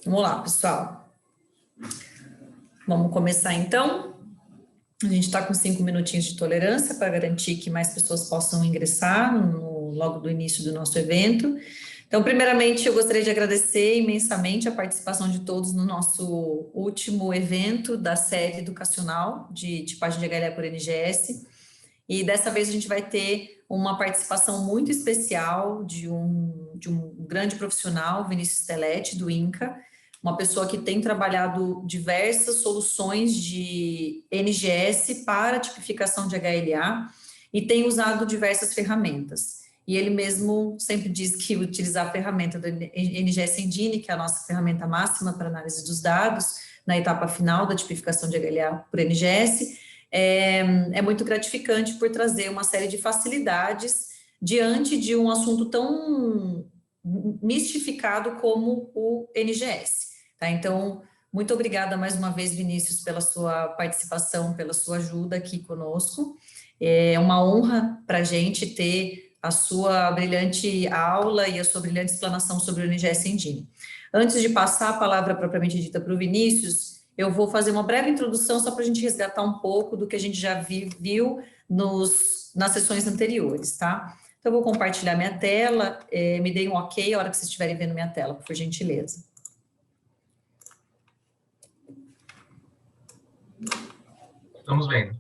Vamos lá, pessoal. Vamos começar, então. A gente está com 5 minutinhos de tolerância para garantir que mais pessoas possam ingressar logo do início do nosso evento. Então, primeiramente, eu gostaria de agradecer imensamente a participação de todos no nosso último evento da série educacional de tipagem de HLA por NGS. E dessa vez a gente vai ter uma participação muito especial de um grande profissional, Vinícius Stelletti, do INCA, uma pessoa que tem trabalhado diversas soluções de NGS para tipificação de HLA e tem usado diversas ferramentas. E ele mesmo sempre diz que utilizar a ferramenta do NGS Engine, que é a nossa ferramenta máxima para análise dos dados, na etapa final da tipificação de HLA por NGS, é muito gratificante por trazer uma série de facilidades diante de um assunto tão mistificado como o NGS. Tá? Então, muito obrigada mais uma vez, Vinícius, pela sua participação, pela sua ajuda aqui conosco. É uma honra para a gente ter a sua brilhante aula e a sua brilhante explanação sobre o NGS Engine. Antes de passar a palavra propriamente dita para o Vinícius, eu vou fazer uma breve introdução só para a gente resgatar um pouco do que a gente já viu nas sessões anteriores, tá? Então, eu vou compartilhar minha tela, me deem um ok a hora que vocês estiverem vendo minha tela, por gentileza. Estamos vendo.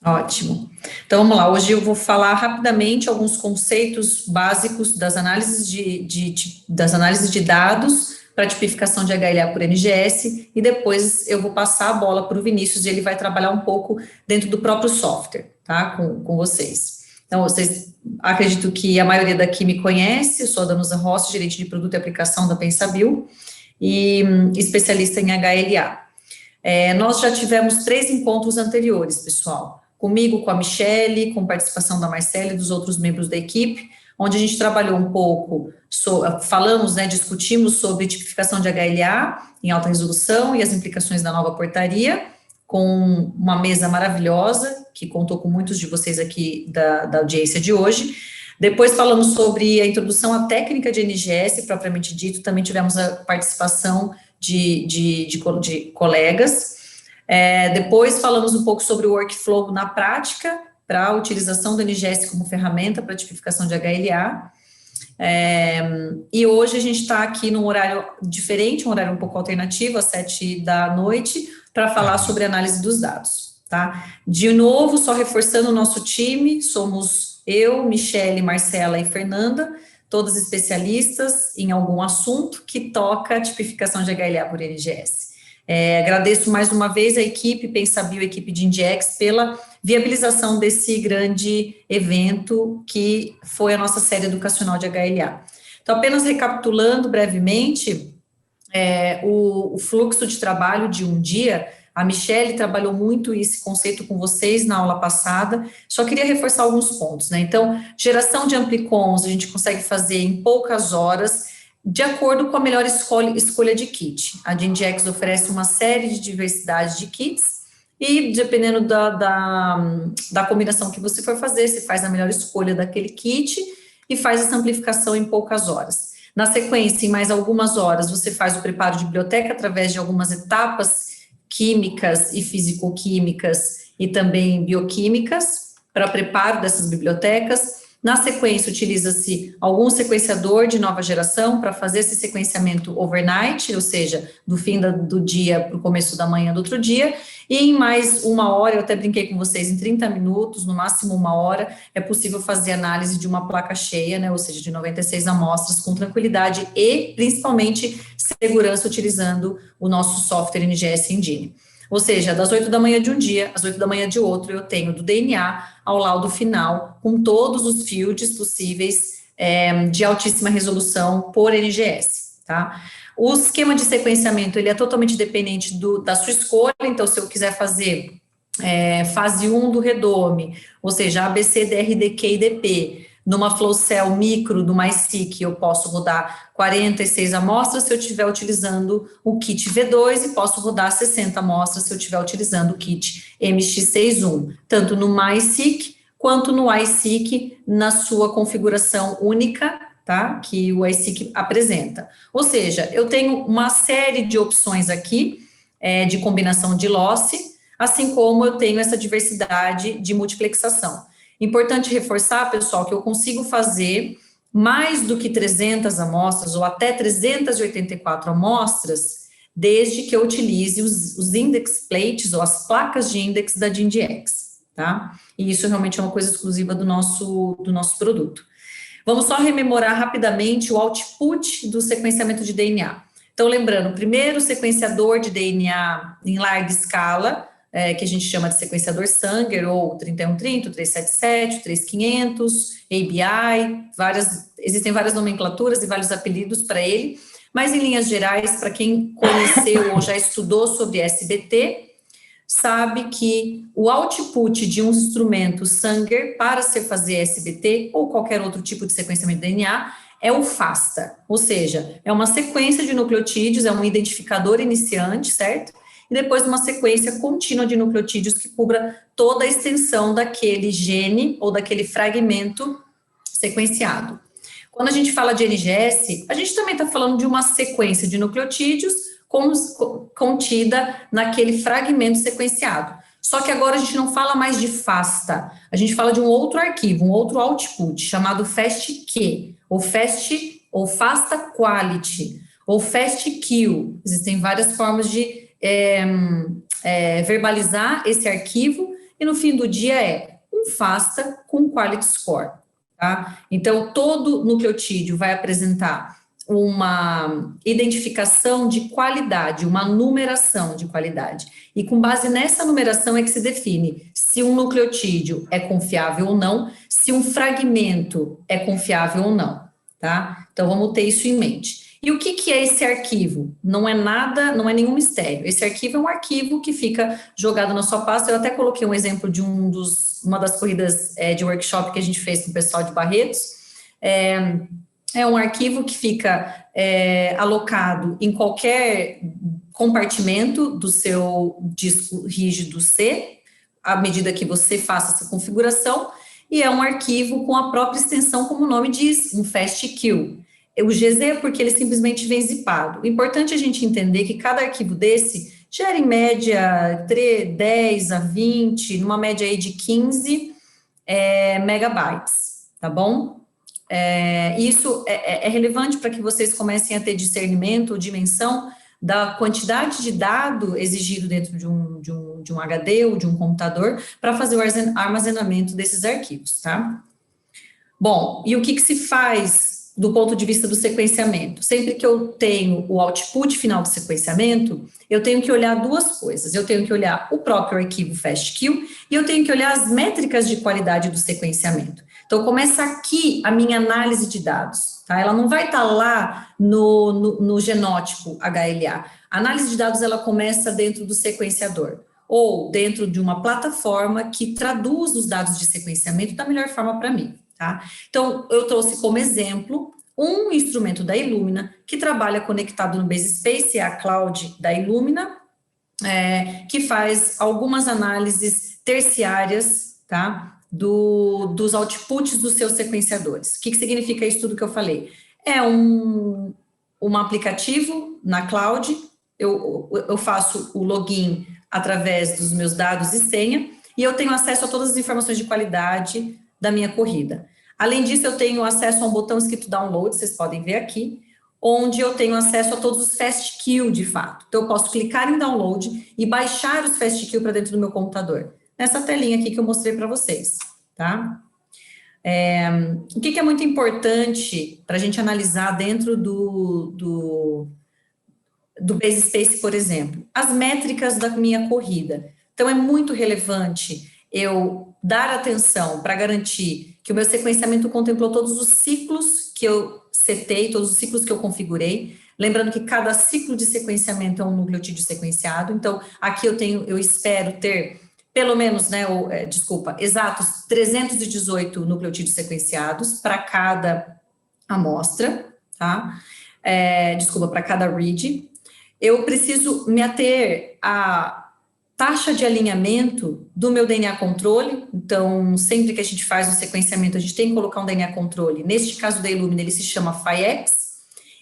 Ótimo. Então, vamos lá. Hoje eu vou falar rapidamente alguns conceitos básicos das análises de dados para tipificação de HLA por NGS, e depois eu vou passar a bola para o Vinícius, e ele vai trabalhar um pouco dentro do próprio software, tá? Com vocês. Então, vocês, acredito que a maioria daqui me conhece, eu sou a Danusa Rossi, gerente de produto e aplicação da Pensabil, e especialista em HLA. Nós já tivemos 3 encontros anteriores, pessoal, comigo, com a Michele, com participação da Marcela e dos outros membros da equipe, onde a gente trabalhou um pouco, falamos, discutimos sobre tipificação de HLA em alta resolução e as implicações da nova portaria, com uma mesa maravilhosa, que contou com muitos de vocês aqui da audiência de hoje. Depois falamos sobre a introdução à técnica de NGS, propriamente dito, também tivemos a participação de colegas. Depois falamos um pouco sobre o workflow na prática, para a utilização do NGS como ferramenta para tipificação de HLA. E hoje a gente está aqui num horário diferente, um horário um pouco alternativo, às 19h, para falar sobre análise dos dados, tá? De novo, só reforçando o nosso time, somos eu, Michele, Marcela e Fernanda, todas especialistas em algum assunto que toca a tipificação de HLA por NGS. Agradeço mais uma vez a equipe Pensabil, a equipe de Indiex, pela viabilização desse grande evento que foi a nossa série educacional de HLA. Então, apenas recapitulando brevemente, o fluxo de trabalho de um dia, a Michele trabalhou muito esse conceito com vocês na aula passada, só queria reforçar alguns pontos, né? Então, geração de amplicons a gente consegue fazer em poucas horas, de acordo com a melhor escolha de kit. A Indiex oferece uma série de diversidade de kits, e dependendo da combinação que você for fazer, você faz a melhor escolha daquele kit e faz essa amplificação em poucas horas. Na sequência, em mais algumas horas, você faz o preparo de biblioteca através de algumas etapas químicas e fisicoquímicas e também bioquímicas para preparo dessas bibliotecas. Na sequência, utiliza-se algum sequenciador de nova geração para fazer esse sequenciamento overnight, ou seja, do fim do dia para o começo da manhã do outro dia, e em mais uma hora, eu até brinquei com vocês, em 30 minutos, no máximo uma hora, é possível fazer análise de uma placa cheia, né, ou seja, de 96 amostras, com tranquilidade e, principalmente, segurança, utilizando o nosso software NGS Engine. Ou seja, das 8 da manhã de um dia, às 8 da manhã de outro, eu tenho do DNA ao laudo final, com todos os fields possíveis de altíssima resolução por NGS, tá? O esquema de sequenciamento, ele é totalmente dependente da sua escolha, então, se eu quiser fazer fase 1 do redome, ou seja, ABC, DRDQ e DP, numa flow cell micro do MySeq, eu posso rodar 46 amostras se eu estiver utilizando o kit V2 e posso rodar 60 amostras se eu estiver utilizando o kit MX61, tanto no MySeq quanto no iSeq, na sua configuração única tá? Que o iSeq apresenta. Ou seja, eu tenho uma série de opções aqui, de combinação de loss, assim como eu tenho essa diversidade de multiplexação. Importante reforçar, pessoal, que eu consigo fazer mais do que 300 amostras ou até 384 amostras, desde que eu utilize os index plates ou as placas de index da GeneDx, tá? E isso realmente é uma coisa exclusiva do nosso produto. Vamos só rememorar rapidamente o output do sequenciamento de DNA. Então, lembrando, o primeiro sequenciador de DNA em larga escala, que a gente chama de sequenciador Sanger, ou 3130, 377, 3500, ABI, existem várias nomenclaturas e vários apelidos para ele, mas em linhas gerais, para quem conheceu ou já estudou sobre SBT, sabe que o output de um instrumento Sanger para se fazer SBT ou qualquer outro tipo de sequenciamento de DNA é o FASTA, ou seja, é uma sequência de nucleotídeos, é um identificador iniciante, certo? E depois uma sequência contínua de nucleotídeos que cubra toda a extensão daquele gene ou daquele fragmento sequenciado. Quando a gente fala de NGS, a gente também está falando de uma sequência de nucleotídeos contida naquele fragmento sequenciado. Só que agora a gente não fala mais de FASTA, a gente fala de um outro arquivo, um outro output, chamado FASTQ, ou FASTA Quality, ou FASTQ. Existem várias formas de verbalizar esse arquivo, e no fim do dia é um FASTA com Quality Score. Tá? Então, todo nucleotídeo vai apresentar uma identificação de qualidade, uma numeração de qualidade. E com base nessa numeração é que se define se um nucleotídeo é confiável ou não, se um fragmento é confiável ou não, tá? Então, vamos ter isso em mente. E o que é esse arquivo? Não é nada, não é nenhum mistério. Esse arquivo é um arquivo que fica jogado na sua pasta. Eu até coloquei um exemplo de uma das corridas de workshop que a gente fez com o pessoal de Barretos. É um arquivo que fica alocado em qualquer compartimento do seu disco rígido C, à medida que você faça essa configuração, e é um arquivo com a própria extensão, como o nome diz, um FASTQ. O GZ é porque ele simplesmente vem zipado. O importante é a gente entender que cada arquivo desse gera em média 10 a 20, numa média aí de 15 megabytes, tá bom? Isso é relevante para que vocês comecem a ter discernimento ou dimensão da quantidade de dado exigido dentro de um HD ou de um computador para fazer o armazenamento desses arquivos, tá? Bom, e o que se faz do ponto de vista do sequenciamento? Sempre que eu tenho o output final do sequenciamento, eu tenho que olhar duas coisas. Eu tenho que olhar o próprio arquivo FASTQ e eu tenho que olhar as métricas de qualidade do sequenciamento. Então, começa aqui a minha análise de dados, tá? Ela não vai estar lá no genótipo HLA. A análise de dados, ela começa dentro do sequenciador, ou dentro de uma plataforma que traduz os dados de sequenciamento da melhor forma para mim, tá? Então, eu trouxe como exemplo um instrumento da Illumina, que trabalha conectado no BaseSpace, é a cloud da Illumina, que faz algumas análises terciárias, tá? Dos outputs dos seus sequenciadores. O que significa isso tudo que eu falei? É um aplicativo na cloud, eu faço o login através dos meus dados e senha, e eu tenho acesso a todas as informações de qualidade da minha corrida. Além disso, eu tenho acesso a um botão escrito download, vocês podem ver aqui, onde eu tenho acesso a todos os FASTQ de fato. Então, eu posso clicar em download e baixar os FASTQ para dentro do meu computador. Nessa telinha aqui que eu mostrei para vocês, tá? O que é muito importante para a gente analisar dentro do BaseSpace, por exemplo? As métricas da minha corrida. Então, é muito relevante eu dar atenção para garantir que o meu sequenciamento contemplou todos os ciclos que eu setei, todos os ciclos que eu configurei. Lembrando que cada ciclo de sequenciamento é um nucleotídeo sequenciado. Então, aqui eu espero ter pelo menos, exatos 318 nucleotídeos sequenciados para cada amostra, tá? Para cada read. Eu preciso me ater a taxa de alinhamento do meu DNA controle. Então, sempre que a gente faz um sequenciamento, a gente tem que colocar um DNA controle. Neste caso da Illumina, ele se chama PHYX,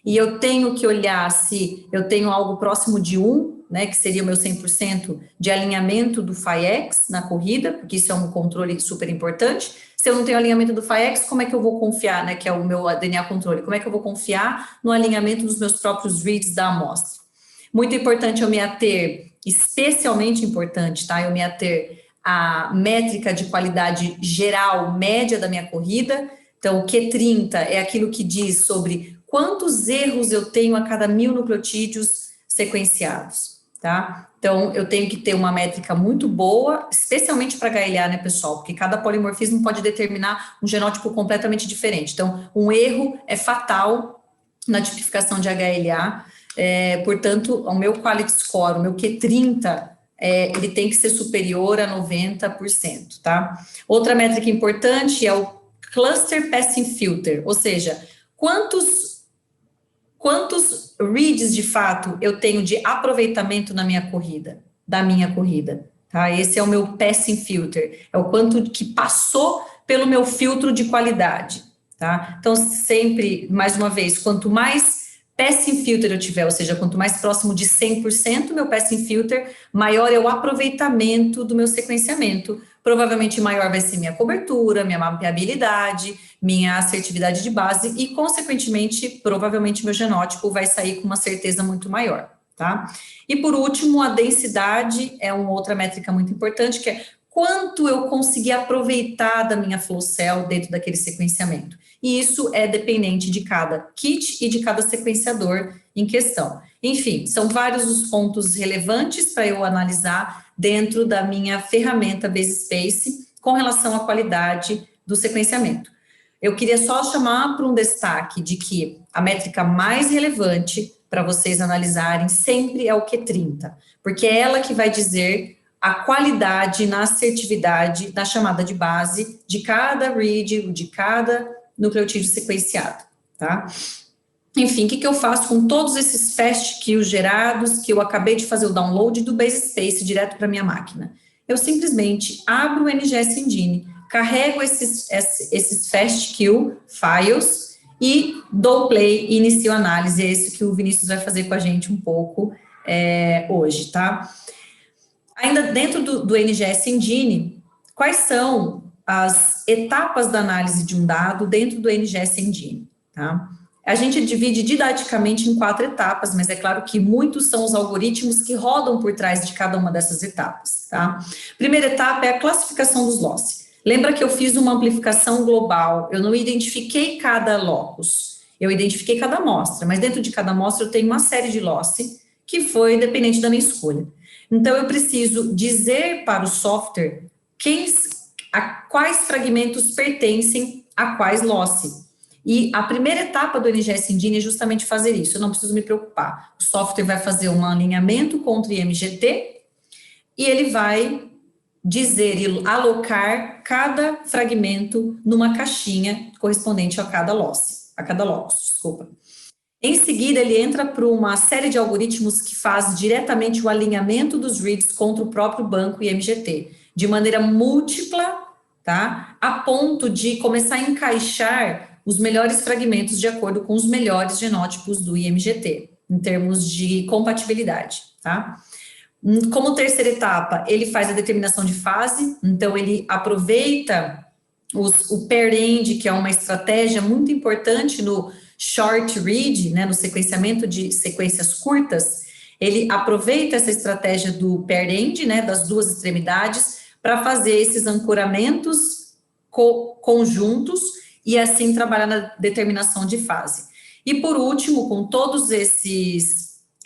e eu tenho que olhar se eu tenho algo próximo de 1, né, que seria o meu 100% de alinhamento do PHYX na corrida, porque isso é um controle super importante. Se eu não tenho alinhamento do PHYX, como é que eu vou confiar, né, que é o meu DNA controle, como é que eu vou confiar no alinhamento dos meus próprios reads da amostra? Muito importante eu me ater, especialmente importante, tá, eu me ater à métrica de qualidade geral, média da minha corrida. Então, o Q30 é aquilo que diz sobre quantos erros eu tenho a cada 1000 nucleotídeos sequenciados, tá? Então, eu tenho que ter uma métrica muito boa, especialmente para HLA, né, pessoal? Porque cada polimorfismo pode determinar um genótipo completamente diferente. Então, um erro é fatal na tipificação de HLA, portanto, o meu quality score, o meu Q30, ele tem que ser superior a 90%, tá? Outra métrica importante é o Cluster Passing Filter, ou seja, quantos reads de fato eu tenho de aproveitamento na minha corrida, tá? Esse é o meu passing filter, é o quanto que passou pelo meu filtro de qualidade, tá? Então, sempre, mais uma vez, quanto mais passing filter eu tiver, ou seja, quanto mais próximo de 100% meu passing filter, maior é o aproveitamento do meu sequenciamento. Provavelmente maior vai ser minha cobertura, minha mapeabilidade, minha assertividade de base e, consequentemente, provavelmente meu genótipo vai sair com uma certeza muito maior, tá? E, por último, a densidade é uma outra métrica muito importante, que é quanto eu consegui aproveitar da minha flow cell dentro daquele sequenciamento. E isso é dependente de cada kit e de cada sequenciador em questão. Enfim, são vários os pontos relevantes para eu analisar dentro da minha ferramenta BaseSpace com relação à qualidade do sequenciamento. Eu queria só chamar para um destaque de que a métrica mais relevante para vocês analisarem sempre é o Q30, porque é ela que vai dizer a qualidade na assertividade da chamada de base de cada read, de cada nucleotídeo sequenciado, tá? Enfim, o que eu faço com todos esses fast kills gerados que eu acabei de fazer o download do BaseSpace direto para minha máquina? Eu simplesmente abro o NGS Engine, carrego esses fast kill files e dou play e inicio a análise. É isso que o Vinícius vai fazer com a gente um pouco hoje, tá? Ainda dentro do NGS Engine, quais são as etapas da análise de um dado dentro do NGS Engine, tá? A gente divide didaticamente em 4 etapas, mas é claro que muitos são os algoritmos que rodam por trás de cada uma dessas etapas, tá? Primeira etapa é a classificação dos loss. Lembra que eu fiz uma amplificação global, eu não identifiquei cada locus, eu identifiquei cada amostra, mas dentro de cada amostra eu tenho uma série de loss que foi dependente da minha escolha. Então, eu preciso dizer para o software quais fragmentos pertencem a quais loss. E a primeira etapa do NGS Engine é justamente fazer isso, eu não preciso me preocupar. O software vai fazer um alinhamento contra o IMGT e ele vai dizer e alocar cada fragmento numa caixinha correspondente a cada locus, desculpa. Em seguida, ele entra para uma série de algoritmos que faz diretamente o alinhamento dos reads contra o próprio banco IMGT, de maneira múltipla, tá? A ponto de começar a encaixar os melhores fragmentos de acordo com os melhores genótipos do IMGT, em termos de compatibilidade, tá? Como terceira etapa, ele faz a determinação de fase, então ele aproveita o pair-end, que é uma estratégia muito importante no short read, né, no sequenciamento de sequências curtas. Ele aproveita essa estratégia do pair-end, né, das duas extremidades, para fazer esses ancoramentos conjuntos e assim trabalhar na determinação de fase. E por último, com todos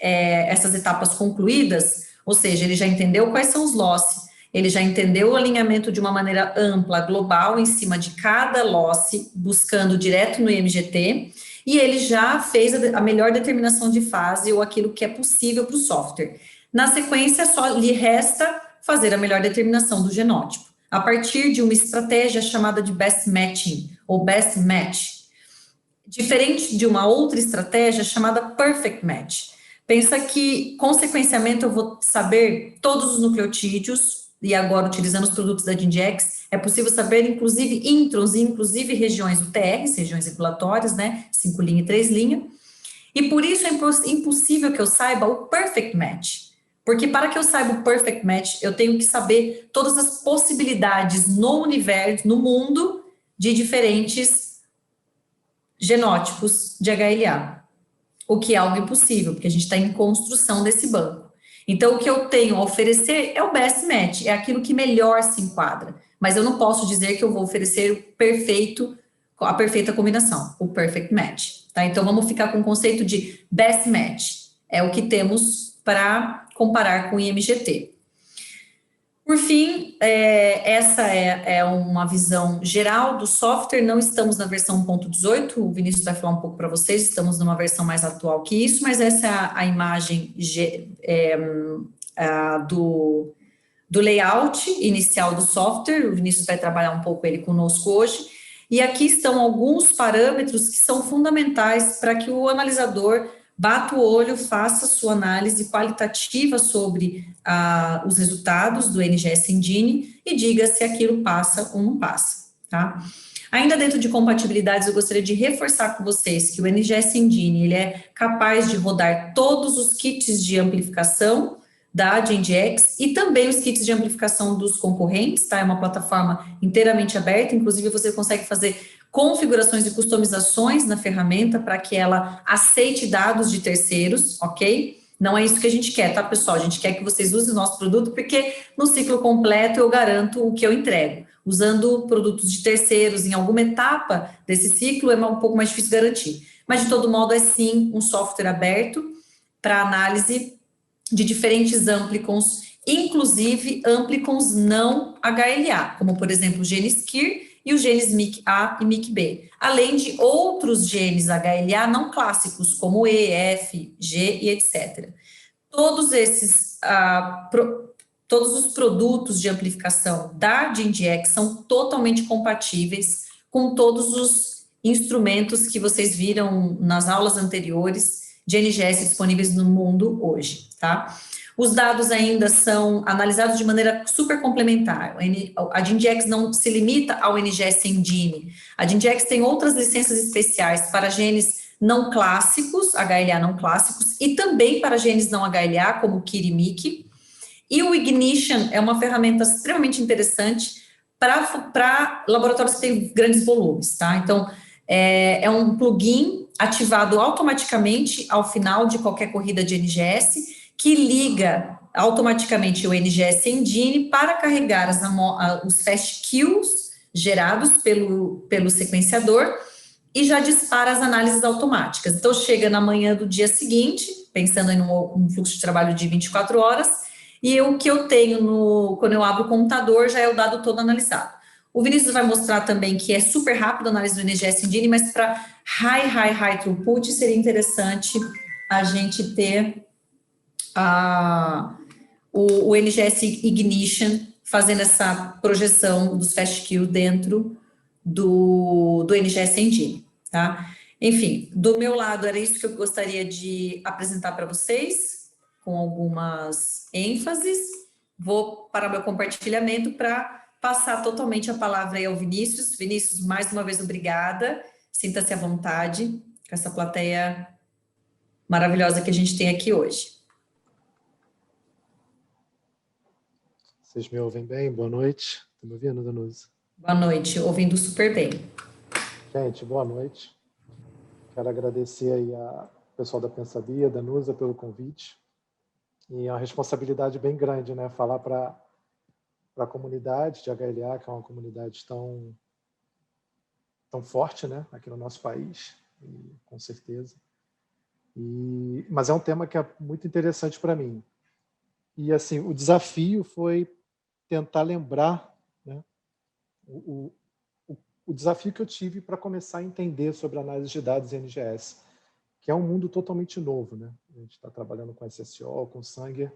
essas etapas concluídas, ou seja, ele já entendeu quais são os loss, ele já entendeu o alinhamento de uma maneira ampla, global, em cima de cada loss, buscando direto no IMGT, e ele já fez a melhor determinação de fase ou aquilo que é possível para o software. Na sequência, só lhe resta fazer a melhor determinação do genótipo, a partir de uma estratégia chamada de best matching, ou best match, diferente de uma outra estratégia chamada perfect match. Pensa que, com sequenciamento, eu vou saber todos os nucleotídeos, e agora, utilizando os produtos da Gingex, é possível saber, inclusive, introns e, inclusive, regiões UTRs, regiões regulatórias, né, 5' e 3', e por isso é impossível que eu saiba o perfect match, porque para que eu saiba o perfect match, eu tenho que saber todas as possibilidades no universo, no mundo, de diferentes genótipos de HLA. O que é algo impossível, porque a gente está em construção desse banco. Então, o que eu tenho a oferecer é o best match, é aquilo que melhor se enquadra. Mas eu não posso dizer que eu vou oferecer o perfeito, a perfeita combinação, o perfect match. Tá? Então, vamos ficar com o conceito de best match. É o que temos para comparar com o IMGT. Por fim, essa é uma visão geral do software, não estamos na versão 1.18, o Vinícius vai falar um pouco para vocês, estamos numa versão mais atual que isso, mas essa é a imagem do layout inicial do software, o Vinícius vai trabalhar um pouco ele conosco hoje, e aqui estão alguns parâmetros que são fundamentais para que o analisador bata o olho, faça sua análise qualitativa sobre os resultados do NGS Engine e diga se aquilo passa ou não passa, tá? Ainda dentro de compatibilidades, eu gostaria de reforçar com vocês que o NGS Engine, ele é capaz de rodar todos os kits de amplificação da GenGX e também os kits de amplificação dos concorrentes, tá? É uma plataforma inteiramente aberta, inclusive você consegue fazer configurações e customizações na ferramenta para que ela aceite dados de terceiros, ok? Não é isso que a gente quer, tá, pessoal? A gente quer que vocês usem o nosso produto, porque no ciclo completo eu garanto o que eu entrego. Usando produtos de terceiros em alguma etapa desse ciclo é um pouco mais difícil garantir. Mas, de todo modo, é sim um software aberto para análise de diferentes amplicons, inclusive amplicons não HLA, como, por exemplo, o genes KIR e os genes MIC-A e MIC-B, além de outros genes HLA não clássicos, como E, F, G e etc. Todos esses, todos os produtos de amplificação da GenGX são totalmente compatíveis com todos os instrumentos que vocês viram nas aulas anteriores de NGS disponíveis no mundo hoje, tá? Os dados ainda são analisados de maneira super complementar. A GenGX não se limita ao NGS Engine. A GenGX tem outras licenças especiais para genes não clássicos, HLA não clássicos, e também para genes não HLA, como KIR e MIC. E o Ignition é uma ferramenta extremamente interessante para laboratórios que têm grandes volumes, tá? Então, é um plugin ativado automaticamente ao final de qualquer corrida de NGS, que liga automaticamente o NGS Engine para carregar os fast queues gerados pelo sequenciador e já dispara as análises automáticas. Então, chega na manhã do dia seguinte, pensando em um fluxo de trabalho de 24 horas, e o que eu tenho quando eu abro o computador já é o dado todo analisado. O Vinícius vai mostrar também que é super rápido a análise do NGS Engine, mas para high throughput seria interessante a gente ter o NGS Ignition fazendo essa projeção dos fast queue dentro do NGS Engine, tá? Enfim, do meu lado era isso que eu gostaria de apresentar para vocês, com algumas ênfases. Vou para o meu compartilhamento para passar totalmente a palavra aí ao Vinícius. Vinícius, mais uma vez, obrigada. Sinta-se à vontade com essa plateia maravilhosa que a gente tem aqui hoje. Vocês me ouvem bem? Boa noite. Estão me ouvindo, Danusa? Boa noite, ouvindo super bem. Gente, boa noite. Quero agradecer aí ao pessoal da Pensabia, Danusa, pelo convite. E é uma responsabilidade bem grande, né? Falar para a comunidade de HLA, que é uma comunidade tão forte, né? Aqui no nosso país, com certeza. Mas é um tema que é muito interessante para mim. E, assim, o desafio foi tentar lembrar, né, o desafio que eu tive para começar a entender sobre análise de dados em NGS, que é um mundo totalmente novo, né? A gente está trabalhando com SSO, com Sanger.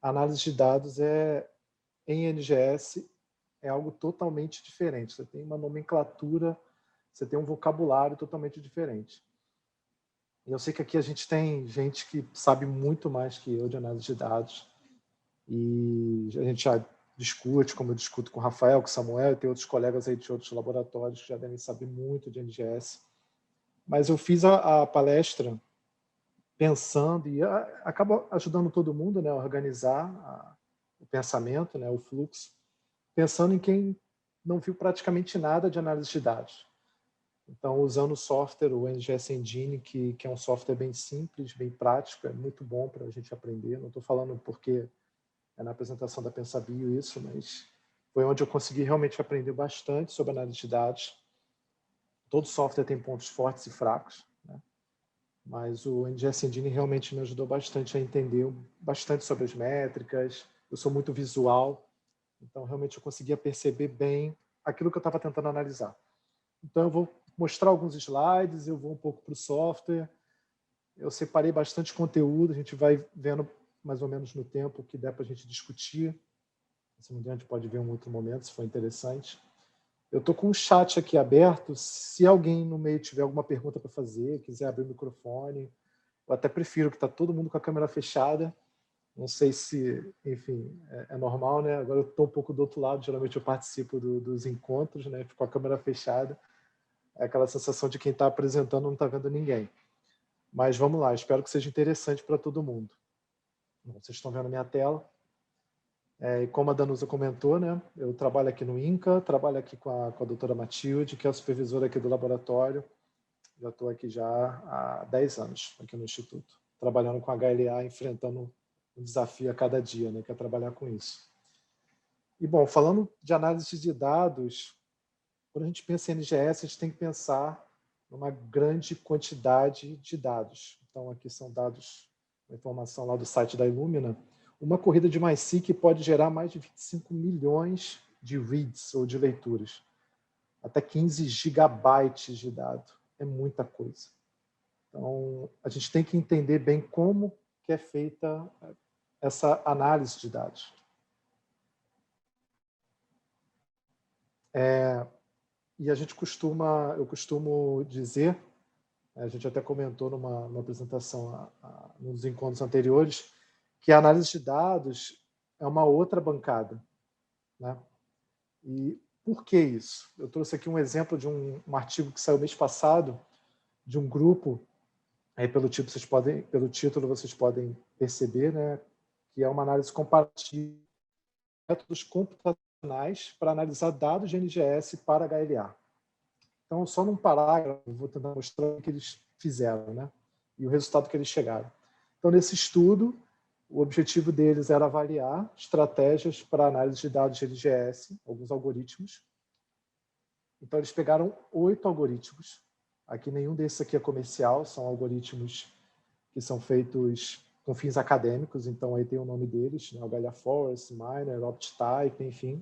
A análise de dados em NGS é algo totalmente diferente. Você tem uma nomenclatura, você tem um vocabulário totalmente diferente. Eu sei que aqui a gente tem gente que sabe muito mais que eu de análise de dados, e a gente já discute, como eu discuto com o Rafael, com o Samuel, e tem outros colegas aí de outros laboratórios que já devem saber muito de NGS. Mas eu fiz a palestra pensando, e acaba ajudando todo mundo, né, a organizar o pensamento, né, o fluxo, pensando em quem não viu praticamente nada de análise de dados. Então, usando o software, o NGS Engine, que é um software bem simples, bem prático, é muito bom para a gente aprender. Não estou falando porque é na apresentação da PensaBio isso, mas foi onde eu consegui realmente aprender bastante sobre análise de dados. Todo software tem pontos fortes e fracos, né? Mas o NGS Engine realmente me ajudou bastante a entender bastante sobre as métricas. Eu sou muito visual, então realmente eu conseguia perceber bem aquilo que eu estava tentando analisar. Então eu vou mostrar alguns slides, eu vou um pouco para o software. Eu separei bastante conteúdo, a gente vai vendo mais ou menos no tempo o que der para a gente discutir. Se não der, a gente pode ver em um outro momento, se for interessante. Eu estou com o chat aqui aberto. Se alguém no meio tiver alguma pergunta para fazer, quiser abrir o microfone, eu até prefiro que está todo mundo com a câmera fechada. Não sei se, enfim, é normal, né? Agora eu estou um pouco do outro lado. Geralmente eu participo dos encontros, né? Fico com a câmera fechada. É aquela sensação de quem está apresentando não está vendo ninguém. Mas vamos lá, espero que seja interessante para todo mundo. Bom, vocês estão vendo a minha tela. E como a Danusa comentou, né, eu trabalho aqui no INCA, trabalho aqui com a doutora Matilde, que é a supervisora aqui do laboratório. Já estou aqui já há 10 anos, aqui no Instituto, trabalhando com a HLA, enfrentando um desafio a cada dia, né, que é trabalhar com isso. E, bom, falando de análise de dados, quando a gente pensa em NGS, a gente tem que pensar numa grande quantidade de dados. Então, aqui são dados, uma informação lá do site da Illumina. Uma corrida de MySQL pode gerar mais de 25 milhões de reads, ou de leituras. Até 15 gigabytes de dado. É muita coisa. Então, a gente tem que entender bem como que é feita essa análise de dados. E a gente eu costumo dizer, a gente até comentou numa apresentação nos encontros anteriores, que a análise de dados é uma outra bancada, né? E por que isso? Eu trouxe aqui um exemplo de um artigo que saiu mês passado, de um grupo, aí pelo título vocês podem perceber, né, que é uma análise comparativa de métodos computacionais para analisar dados de NGS para HLA. Então, só num parágrafo, eu vou tentar mostrar o que eles fizeram, né, e o resultado que eles chegaram. Então, nesse estudo, o objetivo deles era avaliar estratégias para análise de dados de NGS, alguns algoritmos. Então, eles pegaram 8 algoritmos. Aqui, nenhum desses aqui é comercial, são algoritmos que são feitos com fins acadêmicos, então aí tem o nome deles, né, o Gaia Forest, Miner, OptType, enfim.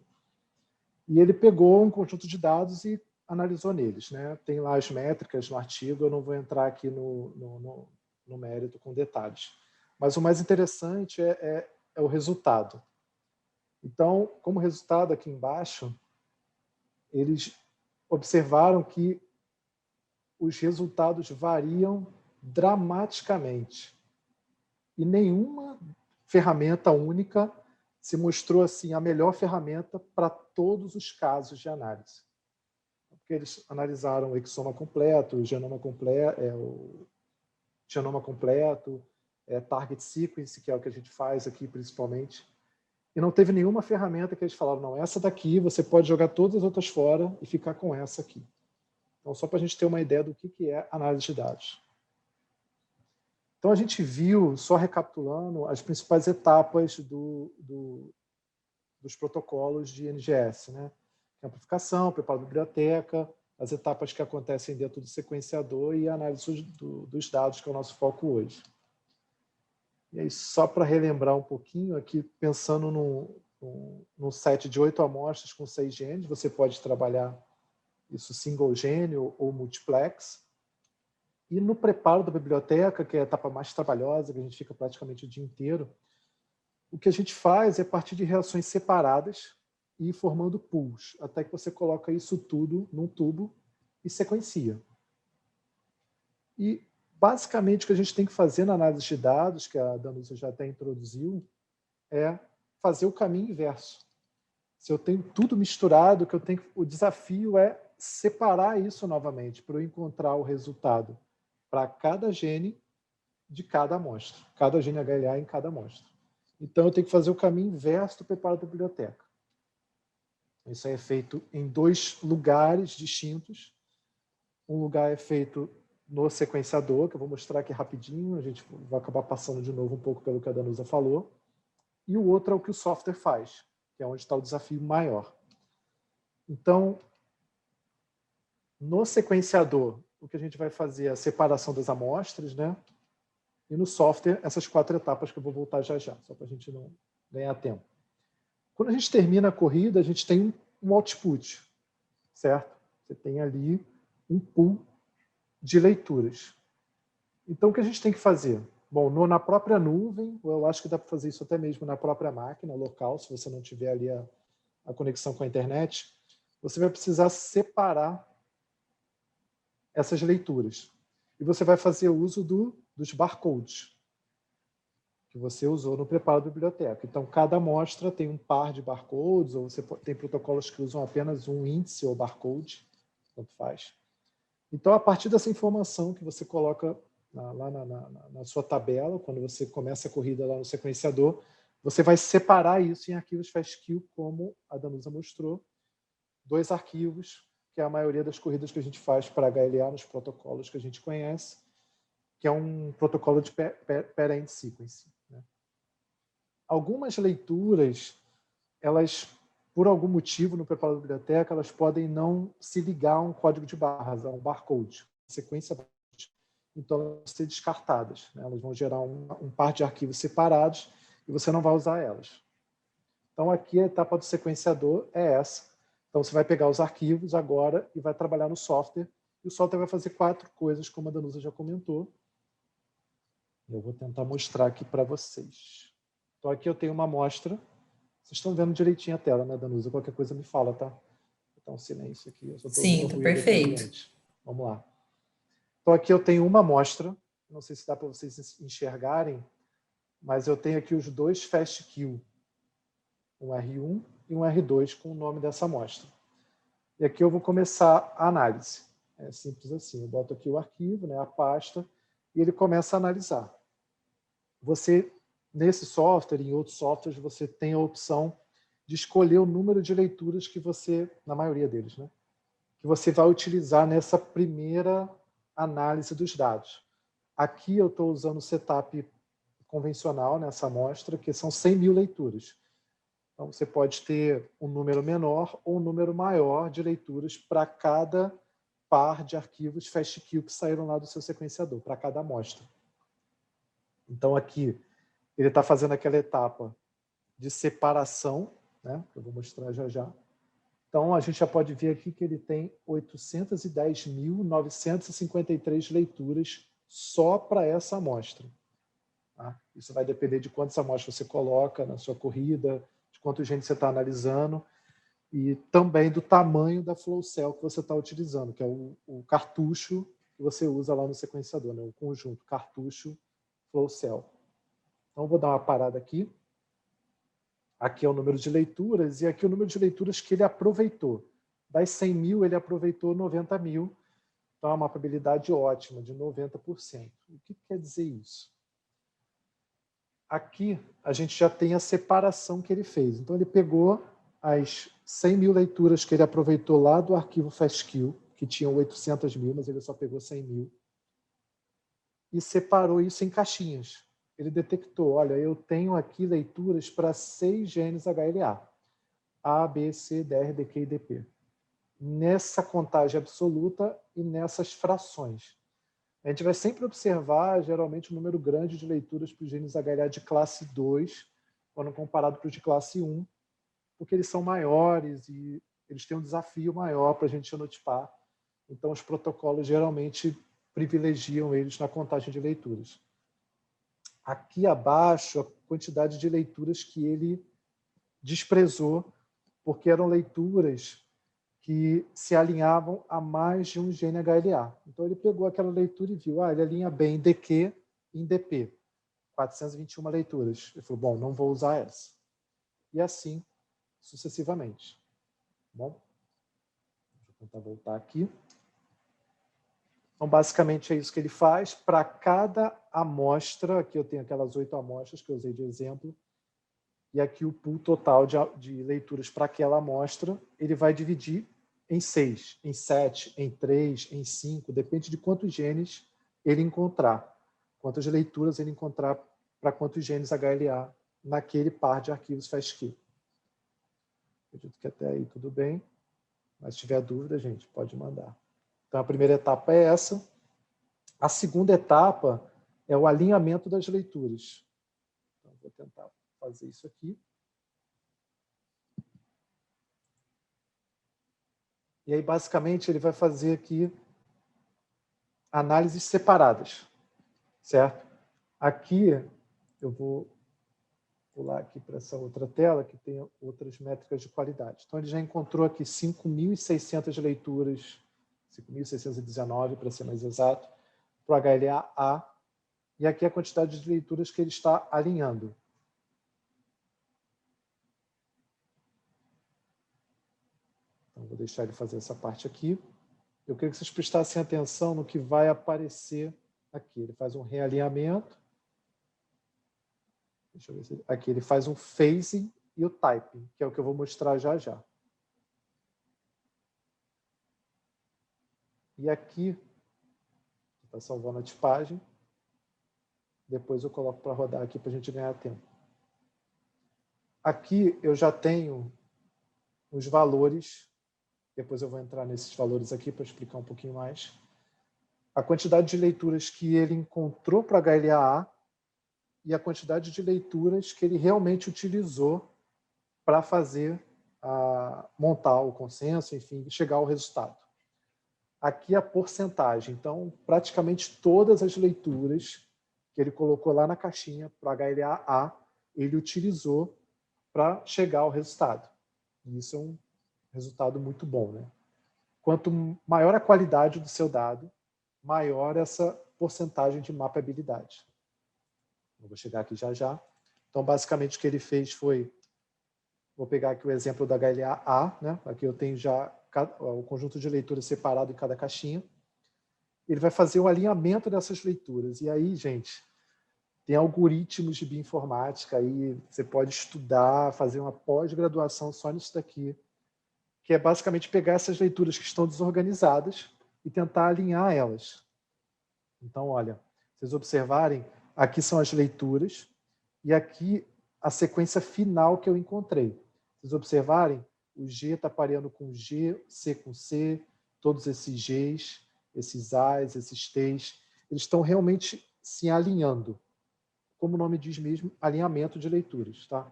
E ele pegou um conjunto de dados e analisou neles, né? Tem lá as métricas no artigo, eu não vou entrar aqui no mérito com detalhes. Mas o mais interessante é o resultado. Então, como resultado aqui embaixo, eles observaram que os resultados variam dramaticamente. E nenhuma ferramenta única se mostrou assim a melhor ferramenta para todos os casos de análise. Porque eles analisaram o exoma completo, o genoma completo, target sequence, que é o que a gente faz aqui principalmente. E não teve nenhuma ferramenta que eles falaram, não, essa daqui você pode jogar todas as outras fora e ficar com essa aqui. Então, só para a gente ter uma ideia do que é análise de dados. Então, a gente viu, só recapitulando, as principais etapas dos protocolos de NGS, né? Amplificação, preparo da biblioteca, as etapas que acontecem dentro do sequenciador e a análise dos dados, que é o nosso foco hoje. E aí, só para relembrar um pouquinho, aqui pensando num set de 8 amostras com 6 genes, você pode trabalhar isso single gene ou multiplex. E no preparo da biblioteca, que é a etapa mais trabalhosa, que a gente fica praticamente o dia inteiro, o que a gente faz é partir de reações separadas e ir formando pools, até que você coloca isso tudo num tubo e sequencia. E basicamente, o que a gente tem que fazer na análise de dados, que a Danusa já até introduziu, é fazer o caminho inverso. Se eu tenho tudo misturado, o desafio é separar isso novamente, para eu encontrar o resultado para cada gene de cada amostra, cada gene HLA em cada amostra. Então, eu tenho que fazer o caminho inverso do preparo da biblioteca. Isso é feito em 2 lugares distintos. Um lugar é feito no sequenciador, que eu vou mostrar aqui rapidinho, a gente vai acabar passando de novo um pouco pelo que a Danusa falou. E o outro é o que o software faz, que é onde está o desafio maior. Então, no sequenciador, o que a gente vai fazer é a separação das amostras, né? E no software, essas 4 etapas que eu vou voltar já, só para a gente não ganhar tempo. Quando a gente termina a corrida, a gente tem um output, certo? Você tem ali um pool de leituras. Então, o que a gente tem que fazer? Bom, na própria nuvem, eu acho que dá para fazer isso até mesmo na própria máquina local, se você não tiver ali a conexão com a internet, você vai precisar separar essas leituras. E você vai fazer uso dos barcodes que você usou no preparo da biblioteca. Então, cada amostra tem um par de barcodes, ou você tem protocolos que usam apenas um índice ou barcode, tanto faz. Então, a partir dessa informação que você coloca lá na sua tabela, quando você começa a corrida lá no sequenciador, você vai separar isso em arquivos FASTQ, como a Danusa mostrou, 2 arquivos, que é a maioria das corridas que a gente faz para HLA nos protocolos que a gente conhece, que é um protocolo de pair-end sequence. Né? Algumas leituras, elas, por algum motivo no preparo da biblioteca, elas podem não se ligar a um código de barras, a um barcode, sequência. Então, elas vão ser descartadas. Né? Elas vão gerar um par de arquivos separados e você não vai usar elas. Então, aqui a etapa do sequenciador é essa. Então, você vai pegar os arquivos agora e vai trabalhar no software. E o software vai fazer 4 coisas, como a Danusa já comentou. Eu vou tentar mostrar aqui para vocês. Então, aqui eu tenho uma amostra. Vocês estão vendo direitinho a tela, né, Danusa? Qualquer coisa me fala, tá? Vou botar um silêncio aqui. Eu só estou Sim, ouvindo tá ruído perfeito. ambiente. Vamos lá. Então, aqui eu tenho uma amostra. Não sei se dá para vocês enxergarem, mas eu tenho aqui os 2 FASTQ. Um R1 e um R2 com o nome dessa amostra. E aqui eu vou começar a análise. É simples assim. Eu boto aqui o arquivo, né, a pasta, e ele começa a analisar. Você, nesse software e em outros softwares, você tem a opção de escolher o número de leituras que você, na maioria deles, né, que você vai utilizar nessa primeira análise dos dados. Aqui eu estou usando o setup convencional nessa amostra, que são 100.000 leituras. Então, você pode ter um número menor ou um número maior de leituras para cada par de arquivos FASTQ que saíram lá do seu sequenciador, para cada amostra. Então, aqui, ele está fazendo aquela etapa de separação, né, que eu vou mostrar já. Então, a gente já pode ver aqui que ele tem 810.953 leituras só para essa amostra. Tá? Isso vai depender de quantas amostras você coloca na sua corrida, de quanto gente você está analisando, e também do tamanho da flow cell que você está utilizando, que é o cartucho que você usa lá no sequenciador, né? O conjunto cartucho flow cell. Então, vou dar uma parada aqui. Aqui é o número de leituras, e aqui é o número de leituras que ele aproveitou. Das 100.000, ele aproveitou 90.000. Então, é uma probabilidade ótima, de 90%. O que quer dizer isso? Aqui, a gente já tem a separação que ele fez. Então, ele pegou as 100.000 leituras que ele aproveitou lá do arquivo FASTQ, que tinham 800.000, mas ele só pegou 100.000, e separou isso em caixinhas. Ele detectou, olha, eu tenho aqui leituras para 6 genes HLA, A, B, C, DR, DQ e DP. Nessa contagem absoluta e nessas frações. A gente vai sempre observar, geralmente, um número grande de leituras para os genes HLA de classe 2, quando comparado para os de classe 1, porque eles são maiores e eles têm um desafio maior para a gente genotipar. Então, os protocolos geralmente privilegiam eles na contagem de leituras. Aqui abaixo, a quantidade de leituras que ele desprezou, porque eram leituras que se alinhavam a mais de um gene HLA. Então, ele pegou aquela leitura e viu, ele alinha bem em DQ e em DP. 421 leituras. Ele falou, bom, não vou usar essa. E assim, sucessivamente. Bom, deixa eu tentar voltar aqui. Então, basicamente, é isso que ele faz. Para cada amostra, aqui eu tenho aquelas 8 amostras que eu usei de exemplo, e aqui o pool total de leituras para aquela amostra, ele vai dividir em 6, em 7, em 3, em 5, depende de quantos genes ele encontrar, quantas leituras ele encontrar para quantos genes HLA naquele par de arquivos FASTQ. Acredito que até aí tudo bem, mas se tiver dúvida, gente, pode mandar. Então, a primeira etapa é essa. A segunda etapa é o alinhamento das leituras. Então, vou tentar fazer isso aqui. E aí, basicamente, ele vai fazer aqui análises separadas, certo? Aqui, eu vou pular aqui para essa outra tela, que tem outras métricas de qualidade. Então, ele já encontrou aqui 5.600 leituras, 5.619, para ser mais exato, para o HLA-A, e aqui a quantidade de leituras que ele está alinhando. Então, vou deixar ele fazer essa parte aqui. Eu queria que vocês prestassem atenção no que vai aparecer aqui. Ele faz um realinhamento. Deixa eu ver se... Aqui ele faz um phasing e o typing, que é o que eu vou mostrar já já. E aqui, está salvando a tipagem. Depois eu coloco para rodar aqui para a gente ganhar tempo. Aqui eu já tenho os valores. Depois eu vou entrar nesses valores aqui para explicar um pouquinho mais. A quantidade de leituras que ele encontrou para HLA-A e a quantidade de leituras que ele realmente utilizou para fazer, montar o consenso, enfim, chegar ao resultado. Aqui a porcentagem. Então, praticamente todas as leituras que ele colocou lá na caixinha para HLA-A, ele utilizou para chegar ao resultado. E isso é um resultado muito bom, né? Quanto maior a qualidade do seu dado, maior essa porcentagem de mapeabilidade. Eu vou chegar aqui já já. Então, basicamente, o que ele fez foi... Vou pegar aqui o exemplo da HLA-A, né? Aqui eu tenho já o conjunto de leituras separado em cada caixinha. Ele vai fazer o alinhamento dessas leituras. E aí, gente, tem algoritmos de bioinformática aí, você pode estudar, fazer uma pós-graduação só nisso daqui, que é basicamente pegar essas leituras que estão desorganizadas e tentar alinhar elas. Então, olha, vocês observarem, aqui são as leituras e aqui a sequência final que eu encontrei. Vocês observarem, o G está pareando com G, C com C, todos esses Gs, esses As, esses Ts, eles estão realmente se alinhando. Como o nome diz mesmo, alinhamento de leituras. Tá?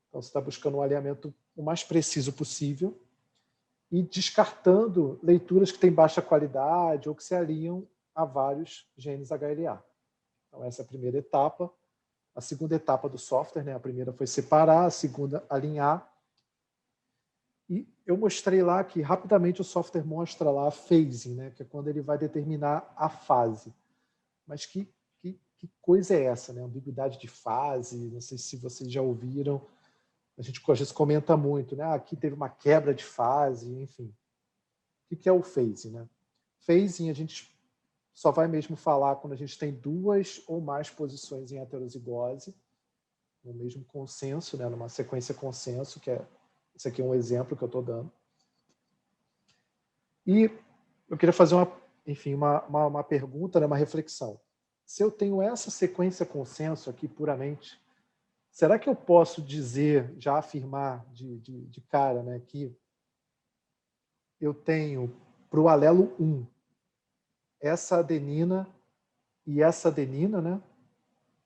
Então, você está buscando um alinhamento o mais preciso possível e descartando leituras que têm baixa qualidade ou que se alinham a vários genes HLA. Então, essa é a primeira etapa. A segunda etapa do software, né? A primeira foi separar, a segunda, alinhar. E eu mostrei lá que, rapidamente, o software mostra lá a phasing, né? Que é quando ele vai determinar a fase. Mas que coisa é essa, né? Ambiguidade de fase, não sei se vocês já ouviram. A gente às vezes comenta muito, né? Aqui teve uma quebra de fase, enfim. O que é o phasing, né? Phasing a gente só vai mesmo falar quando a gente tem 2 ou mais posições em heterozigose, no mesmo consenso, né? Numa sequência consenso, que é... Esse aqui é um exemplo que eu estou dando. E eu queria fazer uma pergunta, né? Uma reflexão. Se eu tenho essa sequência consenso aqui puramente, será que eu posso dizer, já afirmar de cara, né, que eu tenho para o alelo 1 essa adenina e essa adenina, né?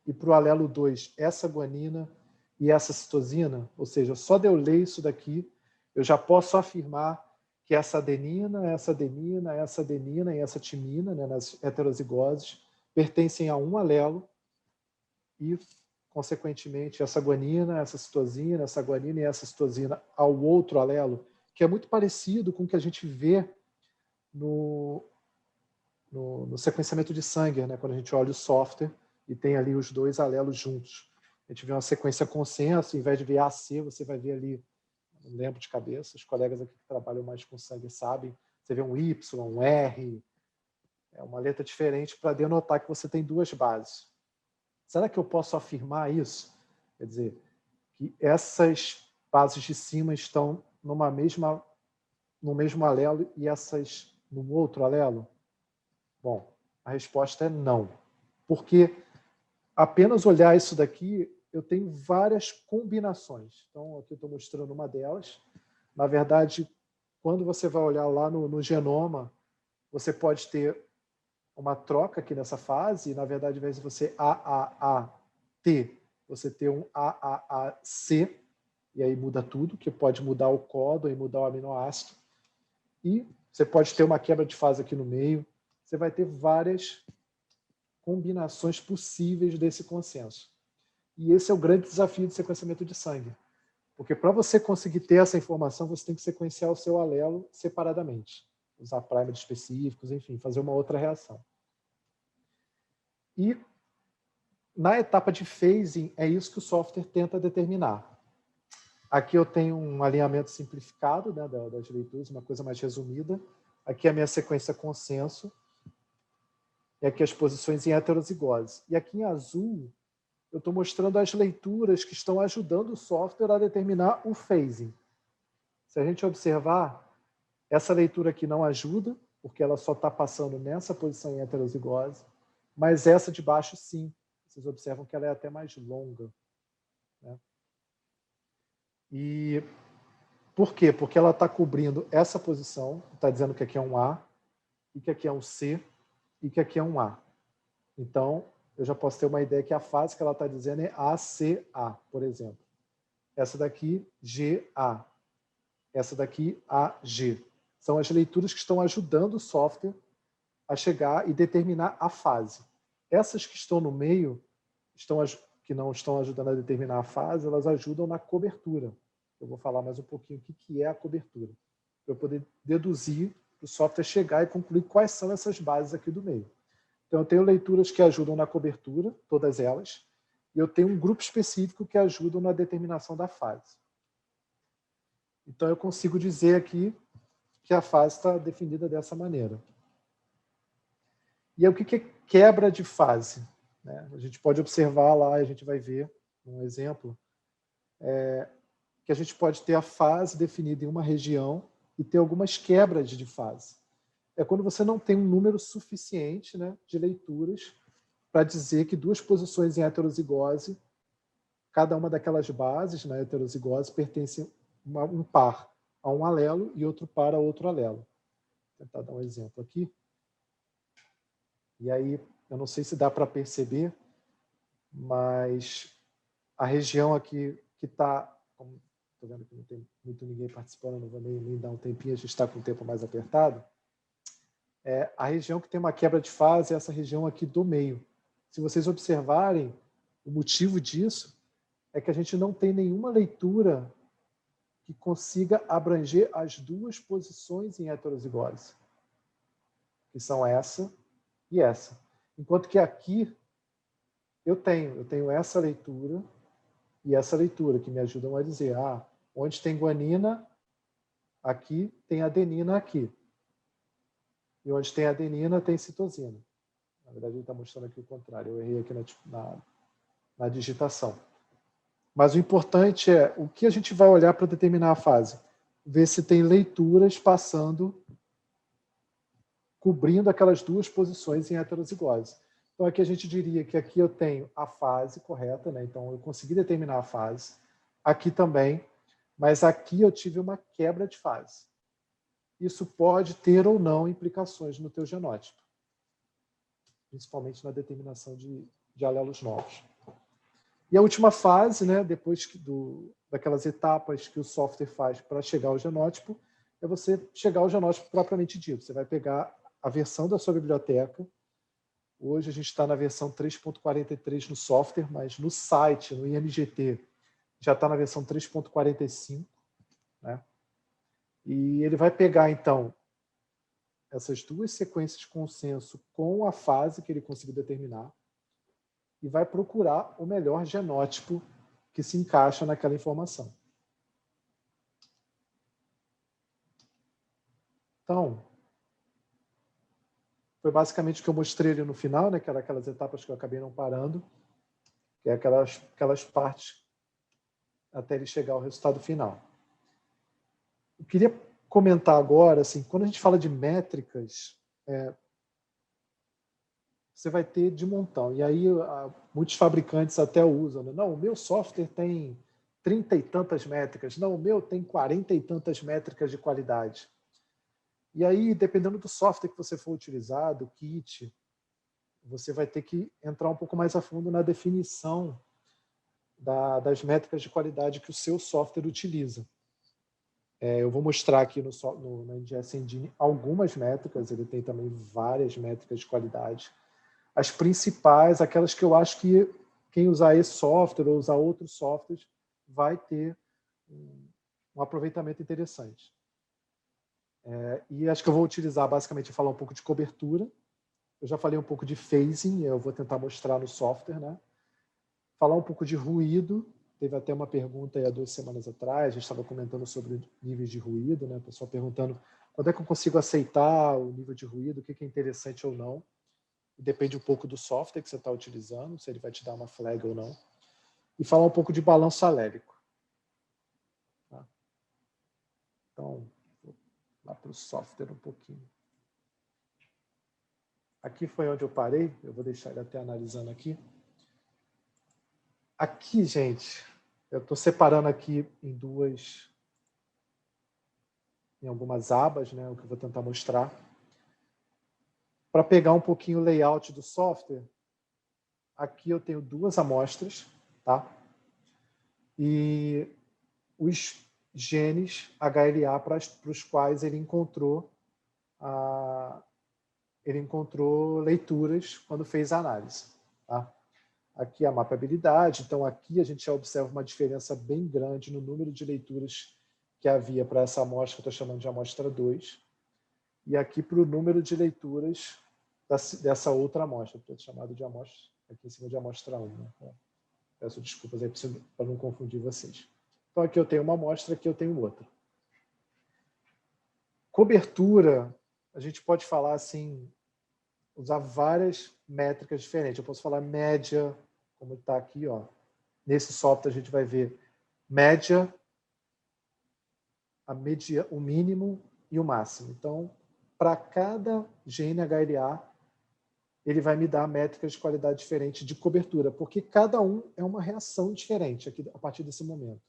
E para o alelo 2 essa guanina e essa citosina? Ou seja, só de eu ler isso daqui, eu já posso afirmar que essa adenina, essa adenina, essa adenina e essa timina, né, nas heterozigoses, pertencem a um alelo e, consequentemente, essa guanina, essa citosina, essa guanina e essa citosina ao outro alelo, que é muito parecido com o que a gente vê no sequenciamento de Sanger, né? Quando a gente olha o software e tem ali os dois alelos juntos. A gente vê uma sequência consenso, ao invés de ver AC, você vai ver ali, não lembro de cabeça, os colegas aqui que trabalham mais com Sanger sabem, você vê um Y, um R, é uma letra diferente para denotar que você tem duas bases. Será que eu posso afirmar isso? Quer dizer, que essas bases de cima estão no mesmo alelo e essas no outro alelo? Bom, a resposta é não. Porque apenas olhar isso daqui, eu tenho várias combinações. Então, aqui eu estou mostrando uma delas. Na verdade, quando você vai olhar lá no genoma, você pode ter uma troca aqui nessa fase, e, na verdade, ao invés de você AAAT, você ter um AAAC, e aí muda tudo, que pode mudar o códon e mudar o aminoácido. E você pode ter uma quebra de fase aqui no meio. Você vai ter várias combinações possíveis desse consenso. E esse é o grande desafio de sequenciamento de sangue. Porque para você conseguir ter essa informação, você tem que sequenciar o seu alelo separadamente. Usar primers específicos, enfim, fazer uma outra reação. E na etapa de phasing, é isso que o software tenta determinar. Aqui eu tenho um alinhamento simplificado, né, das leituras, uma coisa mais resumida. Aqui é a minha sequência consenso. E aqui as posições em heterozigose. E aqui em azul, eu estou mostrando as leituras que estão ajudando o software a determinar o phasing. Se a gente observar, essa leitura aqui não ajuda, porque ela só está passando nessa posição em heterozigose, mas essa de baixo, sim. Vocês observam que ela é até mais longa, né? E por quê? Porque ela está cobrindo essa posição, está dizendo que aqui é um A, e que aqui é um C, e que aqui é um A. Então, eu já posso ter uma ideia que a fase que ela está dizendo é ACA, por exemplo. Essa daqui, GA. Essa daqui, AG. São as leituras que estão ajudando o software a chegar e determinar a fase. Essas que estão no meio, que não estão ajudando a determinar a fase, elas ajudam na cobertura. Eu vou falar mais um pouquinho o que é a cobertura, para eu poder deduzir, para o software chegar e concluir quais são essas bases aqui do meio. Então, eu tenho leituras que ajudam na cobertura, todas elas, e eu tenho um grupo específico que ajudam na determinação da fase. Então, eu consigo dizer aqui que a fase está definida dessa maneira. E aí, o que é quebra de fase? A gente pode observar lá, a gente vai ver um exemplo, que a gente pode ter a fase definida em uma região e ter algumas quebras de fase. É quando você não tem um número suficiente, né, de leituras para dizer que duas posições em heterozigose, cada uma daquelas bases na heterozigose pertence um par a um alelo e outro par a outro alelo. Vou tentar dar um exemplo aqui. E aí, eu não sei se dá para perceber, mas a região aqui que está... Estou vendo que não tem muito ninguém participando, não vou nem dar um tempinho, a gente está com o tempo mais apertado. A região que tem uma quebra de fase é essa região aqui do meio. Se vocês observarem, o motivo disso é que a gente não tem nenhuma leitura que consiga abranger as duas posições em heterozigose, que são essa e essa. Enquanto que aqui eu tenho essa leitura e essa leitura, que me ajudam a dizer, onde tem guanina, aqui tem adenina aqui. E onde tem adenina, tem citosina. Na verdade, ele está mostrando aqui o contrário. Eu errei aqui na digitação. Mas o importante é o que a gente vai olhar para determinar a fase. Ver se tem leituras passando, cobrindo aquelas duas posições em heterozigose. Então, aqui a gente diria que aqui eu tenho a fase correta, né? Então, eu consegui determinar a fase. Aqui também, mas aqui eu tive uma quebra de fase. Isso pode ter ou não implicações no teu genótipo, principalmente na determinação de alelos novos. E a última fase, né, depois daquelas etapas que o software faz para chegar ao genótipo, é você chegar ao genótipo propriamente dito. Você vai pegar a versão da sua biblioteca. Hoje a gente está na versão 3.43 no software, mas no site, no IMGT, já está na versão 3.45, né? E ele vai pegar, então, essas duas sequências de consenso com a fase que ele conseguiu determinar e vai procurar o melhor genótipo que se encaixa naquela informação. Então, foi basicamente o que eu mostrei ali no final, né, que eram aquelas etapas que eu acabei não parando, que é aquelas partes até ele chegar ao resultado final. Eu queria comentar agora, assim, quando a gente fala de métricas, você vai ter de montão. E aí muitos fabricantes até usam, né? Não, o meu software tem 30 e tantas métricas. Não, o meu tem 40 e tantas métricas de qualidade. E aí, dependendo do software que você for utilizar, do kit, você vai ter que entrar um pouco mais a fundo na definição das métricas de qualidade que o seu software utiliza. Eu vou mostrar aqui no NGS Engine algumas métricas, ele tem também várias métricas de qualidade. As principais, aquelas que eu acho que quem usar esse software ou usar outros softwares vai ter um aproveitamento interessante. E acho que eu vou utilizar basicamente falar um pouco de cobertura. Eu já falei um pouco de phasing, eu vou tentar mostrar no software, né? Falar um pouco de ruído. Teve até uma pergunta aí há 2 semanas atrás, a gente estava comentando sobre níveis de ruído, né? O pessoal perguntando quando é que eu consigo aceitar o nível de ruído, o que é interessante ou não. Depende um pouco do software que você está utilizando, se ele vai te dar uma flag ou não. E falar um pouco de balanço alérico. Tá? Então, vou lá para o software um pouquinho. Aqui foi onde eu parei, eu vou deixar ele até analisando aqui. Aqui, gente, eu estou separando aqui em algumas abas, né, o que eu vou tentar mostrar. Para pegar um pouquinho o layout do software, aqui eu tenho 2 amostras, tá? E os genes HLA para os quais ele encontrou leituras quando fez a análise. Tá? Aqui a mapabilidade, então aqui a gente já observa uma diferença bem grande no número de leituras que havia para essa amostra, que eu estou chamando de amostra 2, e aqui para o número de leituras dessa outra amostra, que eu estou chamado de amostra, aqui em cima de amostra 1. Né? Peço desculpas aí para não confundir vocês. Então aqui eu tenho uma amostra, aqui eu tenho outra. Cobertura, a gente pode falar assim, usar várias métricas diferentes. Eu posso falar média, como está aqui, ó. Nesse software a gente vai ver média, o mínimo e o máximo. Então, para cada gene HLA, ele vai me dar métricas de qualidade diferente de cobertura, porque cada um é uma reação diferente aqui, a partir desse momento.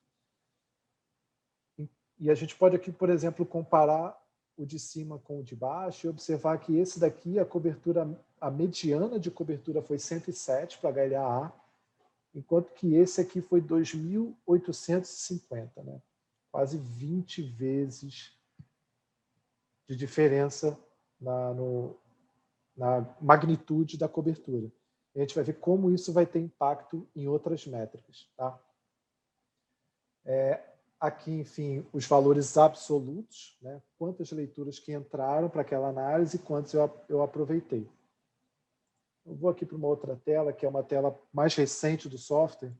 E a gente pode aqui, por exemplo, comparar o de cima com o de baixo e observar que esse daqui, a mediana de cobertura foi 107 para HLA-A, enquanto que esse aqui foi 2.850, né? Quase 20 vezes de diferença na magnitude da cobertura. E a gente vai ver como isso vai ter impacto em outras métricas. Tá? Aqui, enfim, os valores absolutos, né? Quantas leituras que entraram para aquela análise e quantas eu aproveitei. Eu vou aqui para uma outra tela, que é uma tela mais recente do software.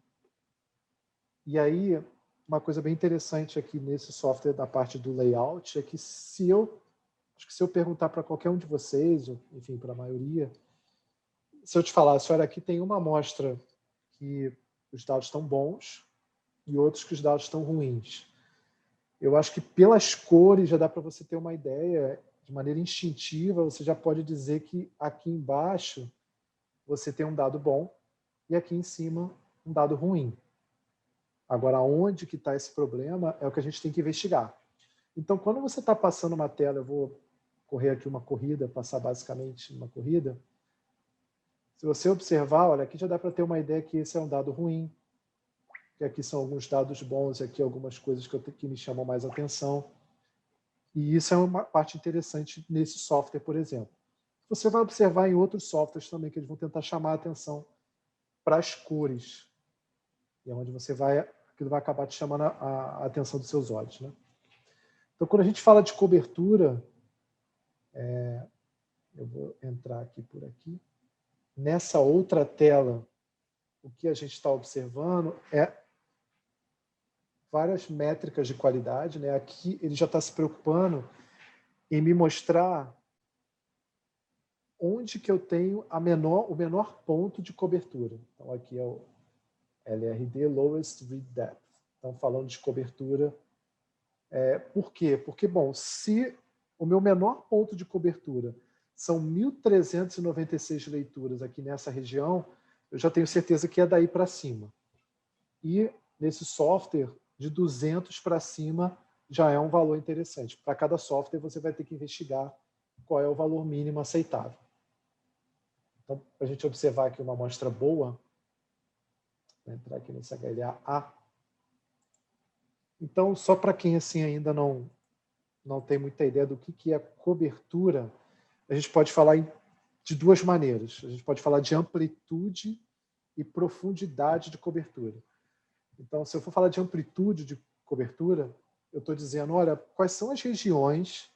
E aí, uma coisa bem interessante aqui nesse software, da parte do layout, é que se eu perguntar para qualquer um de vocês, ou, enfim, para a maioria, se eu te falasse, olha, aqui tem uma amostra que os dados estão bons e outros que os dados estão ruins. Eu acho que pelas cores já dá para você ter uma ideia, de maneira instintiva, você já pode dizer que aqui embaixo você tem um dado bom e aqui em cima um dado ruim. Agora, onde que está esse problema é o que a gente tem que investigar. Então, quando você está passando uma tela, eu vou correr aqui uma corrida, passar basicamente uma corrida, se você observar, olha, aqui já dá para ter uma ideia que esse é um dado ruim, que aqui são alguns dados bons, e aqui algumas coisas que me chamam mais atenção. E isso é uma parte interessante nesse software, por exemplo. Você vai observar em outros softwares também, que eles vão tentar chamar a atenção para as cores. E é onde aquilo vai acabar te chamando a atenção dos seus olhos. Né? Então, quando a gente fala de cobertura, Eu vou entrar aqui por aqui. Nessa outra tela, o que a gente está observando é várias métricas de qualidade, né? Aqui ele já está se preocupando em me mostrar onde que eu tenho o menor ponto de cobertura. Então, aqui é o LRD, Lowest Read Depth. Então, falando de cobertura. Por quê? Porque, bom, se o meu menor ponto de cobertura são 1.396 leituras aqui nessa região, eu já tenho certeza que é daí para cima. E nesse software, de 200 para cima, já é um valor interessante. Para cada software, você vai ter que investigar qual é o valor mínimo aceitável. Então, para a gente observar aqui uma amostra boa, vou entrar aqui nesse HLA-A. Então, só para quem assim ainda não tem muita ideia do que é cobertura, a gente pode falar de duas maneiras. A gente pode falar de amplitude e profundidade de cobertura. Então, se eu for falar de amplitude de cobertura, eu estou dizendo, olha, quais são as regiões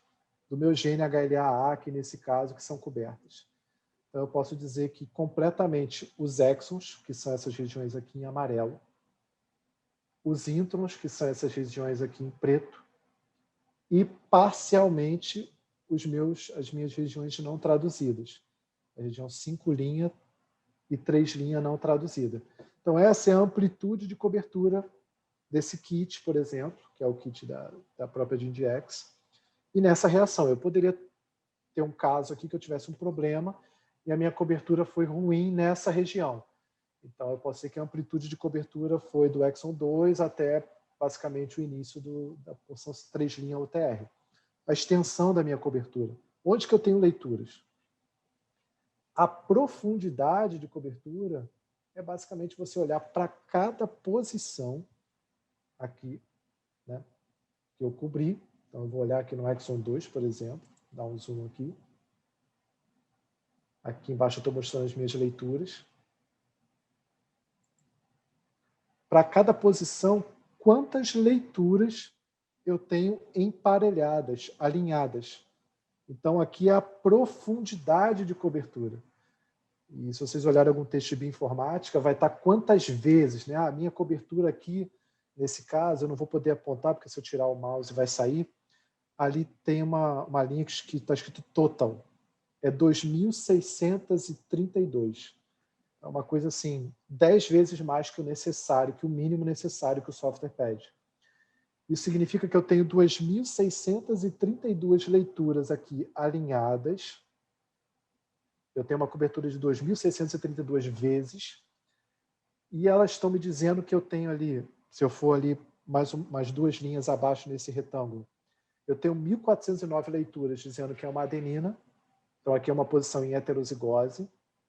do meu gene HLA-A, aqui nesse caso, que são cobertas. Então, eu posso dizer que completamente os exons, que são essas regiões aqui em amarelo, os introns, que são essas regiões aqui em preto, e parcialmente as minhas regiões não traduzidas. A região 5' e 3' não traduzida. Então, essa é a amplitude de cobertura desse kit, por exemplo, que é o kit da própria GeneDx. E nessa reação, eu poderia ter um caso aqui que eu tivesse um problema e a minha cobertura foi ruim nessa região. Então, eu posso dizer que a amplitude de cobertura foi do exon 2 até, basicamente, o início da porção 3' UTR. A extensão da minha cobertura. Onde que eu tenho leituras? A profundidade de cobertura é basicamente você olhar para cada posição aqui, né, que eu cobri. Então, eu vou olhar aqui no exon 2, por exemplo, dar um zoom aqui. Aqui embaixo eu estou mostrando as minhas leituras. Para cada posição, quantas leituras eu tenho emparelhadas, alinhadas. Então, aqui é a profundidade de cobertura. E se vocês olharem algum texto de bioinformática, vai estar quantas vezes, né? A minha cobertura aqui, nesse caso, eu não vou poder apontar, porque se eu tirar o mouse vai sair. Ali tem uma linha que está escrito total. É 2.632. É uma coisa assim, 10 vezes mais que o necessário, que o mínimo necessário que o software pede. Isso significa que eu tenho 2.632 leituras aqui alinhadas. Eu tenho uma cobertura de 2.632 vezes. E elas estão me dizendo que eu tenho ali, se eu for ali mais duas linhas abaixo nesse retângulo, eu tenho 1.409 leituras dizendo que é uma adenina. Então, aqui é uma posição em heterozigose.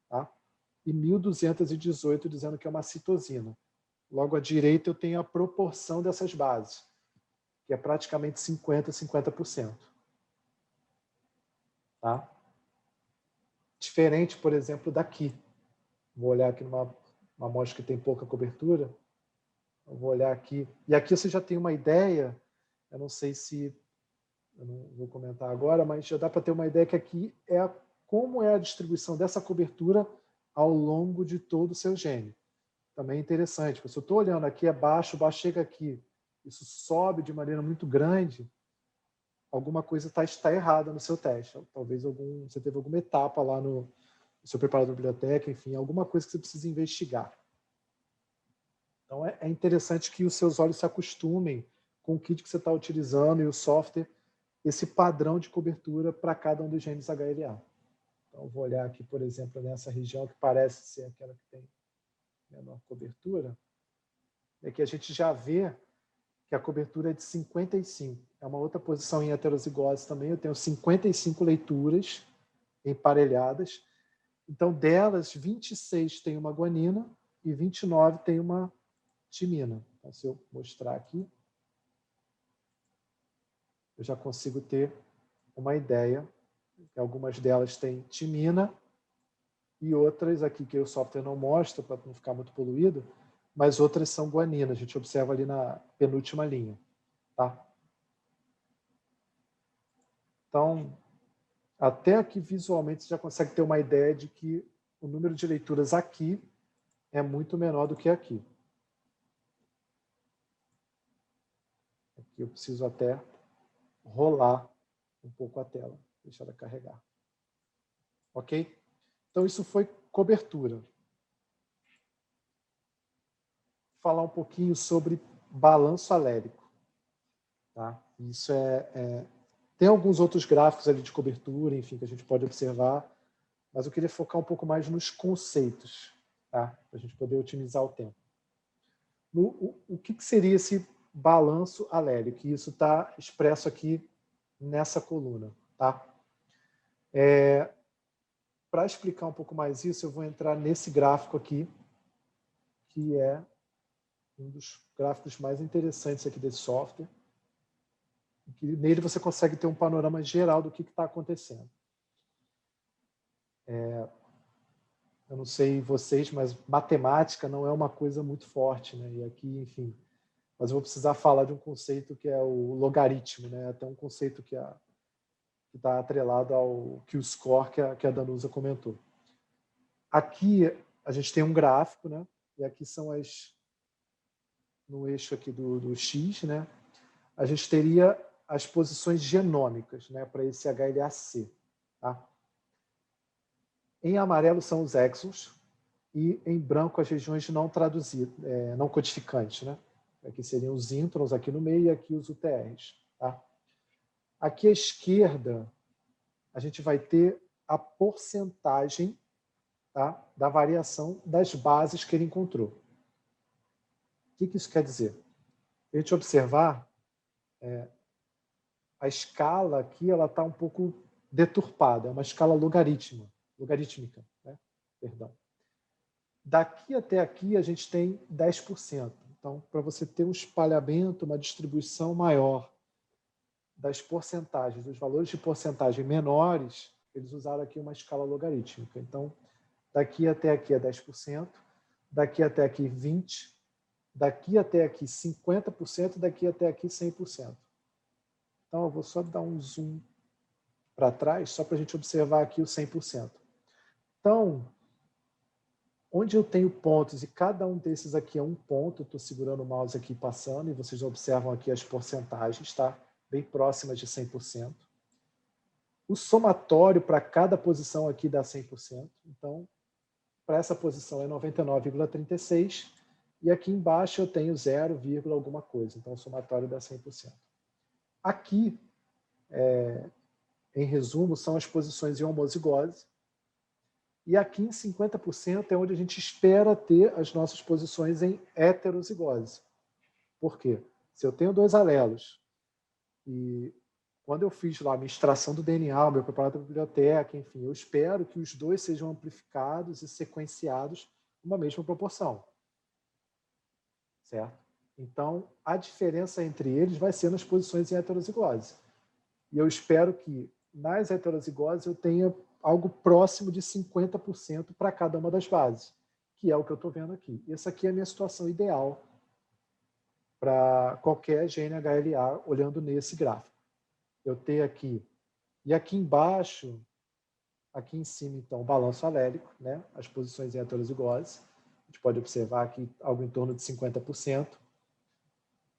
Tá? E 1.218 dizendo que é uma citosina. Logo à direita eu tenho a proporção dessas bases, que é praticamente 50%. Tá? Diferente, por exemplo, daqui. Vou olhar aqui numa amostra que tem pouca cobertura. Eu vou olhar aqui. E aqui você já tem uma ideia, eu não sei se, eu não vou comentar agora, mas já dá para ter uma ideia que aqui é como é a distribuição dessa cobertura ao longo de todo o seu gene. Também é interessante, porque se eu estou olhando aqui abaixo, o baixo chega aqui, isso sobe de maneira muito grande, alguma coisa está errada no seu teste. Talvez você teve alguma etapa lá no seu preparador de biblioteca, enfim, alguma coisa que você precisa investigar. Então, é interessante que os seus olhos se acostumem com o kit que você está utilizando e o software, esse padrão de cobertura para cada um dos genes HLA. Então, eu vou olhar aqui, por exemplo, nessa região que parece ser aquela que tem menor cobertura, é que a gente já vê que a cobertura é de 55. É uma outra posição em heterozigose também. Eu tenho 55 leituras emparelhadas. Então, delas, 26 tem uma guanina e 29 tem uma timina. Então, se eu mostrar aqui, eu já consigo ter uma ideia. Algumas delas têm timina e outras aqui que o software não mostra para não ficar muito poluído, mas outras são guanina. A gente observa ali na penúltima linha. Tá? Então, Até aqui, visualmente, você já consegue ter uma ideia de que o número de leituras aqui é muito menor do que aqui. Aqui eu preciso até rolar um pouco a tela, deixar ela carregar. Ok? Então, isso foi cobertura. Falar um pouquinho sobre balanço alérico. Tá? Isso tem alguns outros gráficos ali de cobertura, enfim, que a gente pode observar, mas eu queria focar um pouco mais nos conceitos, tá? Para a gente poder otimizar o tempo. O que seria esse balanço alérico? Isso está expresso aqui nessa coluna. Tá? Para explicar um pouco mais isso, eu vou entrar nesse gráfico aqui, que é um dos gráficos mais interessantes aqui desse software. Que nele você consegue ter um panorama geral do que está acontecendo. Eu não sei vocês, mas matemática não é uma coisa muito forte, né? E aqui, enfim, mas eu vou precisar falar de um conceito que é o logaritmo, né? Até um conceito que está atrelado ao Q-score que a Danusa comentou. Aqui a gente tem um gráfico, né? E aqui são no eixo aqui do X, né? A gente teria as posições genômicas, né? Para esse HLA-C, tá? Em amarelo são os exons e em branco as regiões não traduzidas, não codificantes, né? Aqui seriam os introns aqui no meio e aqui os UTRs, tá? Aqui à esquerda a gente vai ter a porcentagem, tá, da variação das bases que ele encontrou. O que isso quer dizer? A gente observar, a escala aqui ela está um pouco deturpada, é uma escala logarítmica, né? Perdão. Daqui até aqui a gente tem 10%. Então, para você ter um espalhamento, uma distribuição maior das porcentagens, dos valores de porcentagem menores, eles usaram aqui uma escala logarítmica. Então, daqui até aqui é 10%, daqui até aqui 20%, daqui até aqui 50%, daqui até aqui 100%. Então, eu vou só dar um zoom para trás, só para a gente observar aqui o 100%. Então, onde eu tenho pontos, e cada um desses aqui é um ponto, eu estou segurando o mouse aqui passando, e vocês observam aqui as porcentagens, tá? Bem próximas de 100%. O somatório para cada posição aqui dá 100%. Então, para essa posição é 99,36%. E aqui embaixo eu tenho 0, alguma coisa. Então, o somatório dá 100%. Aqui, em resumo, são as posições em homozigose. E aqui em 50% é onde a gente espera ter as nossas posições em heterozigose. Por quê? Se eu tenho 2 alelos e quando eu fiz lá a minha extração do DNA, o meu preparado da biblioteca, enfim, eu espero que os 2 sejam amplificados e sequenciados numa mesma proporção. Certo? Então, a diferença entre eles vai ser nas posições em heterozigose. E eu espero que nas heterozigoses eu tenha algo próximo de 50% para cada uma das bases, que é o que eu estou vendo aqui. Essa aqui é a minha situação ideal para qualquer gene HLA olhando nesse gráfico. Eu tenho aqui, e aqui embaixo, aqui em cima, então, o balanço alérico, né? As posições em heterozigose. A gente pode observar aqui algo em torno de 50%.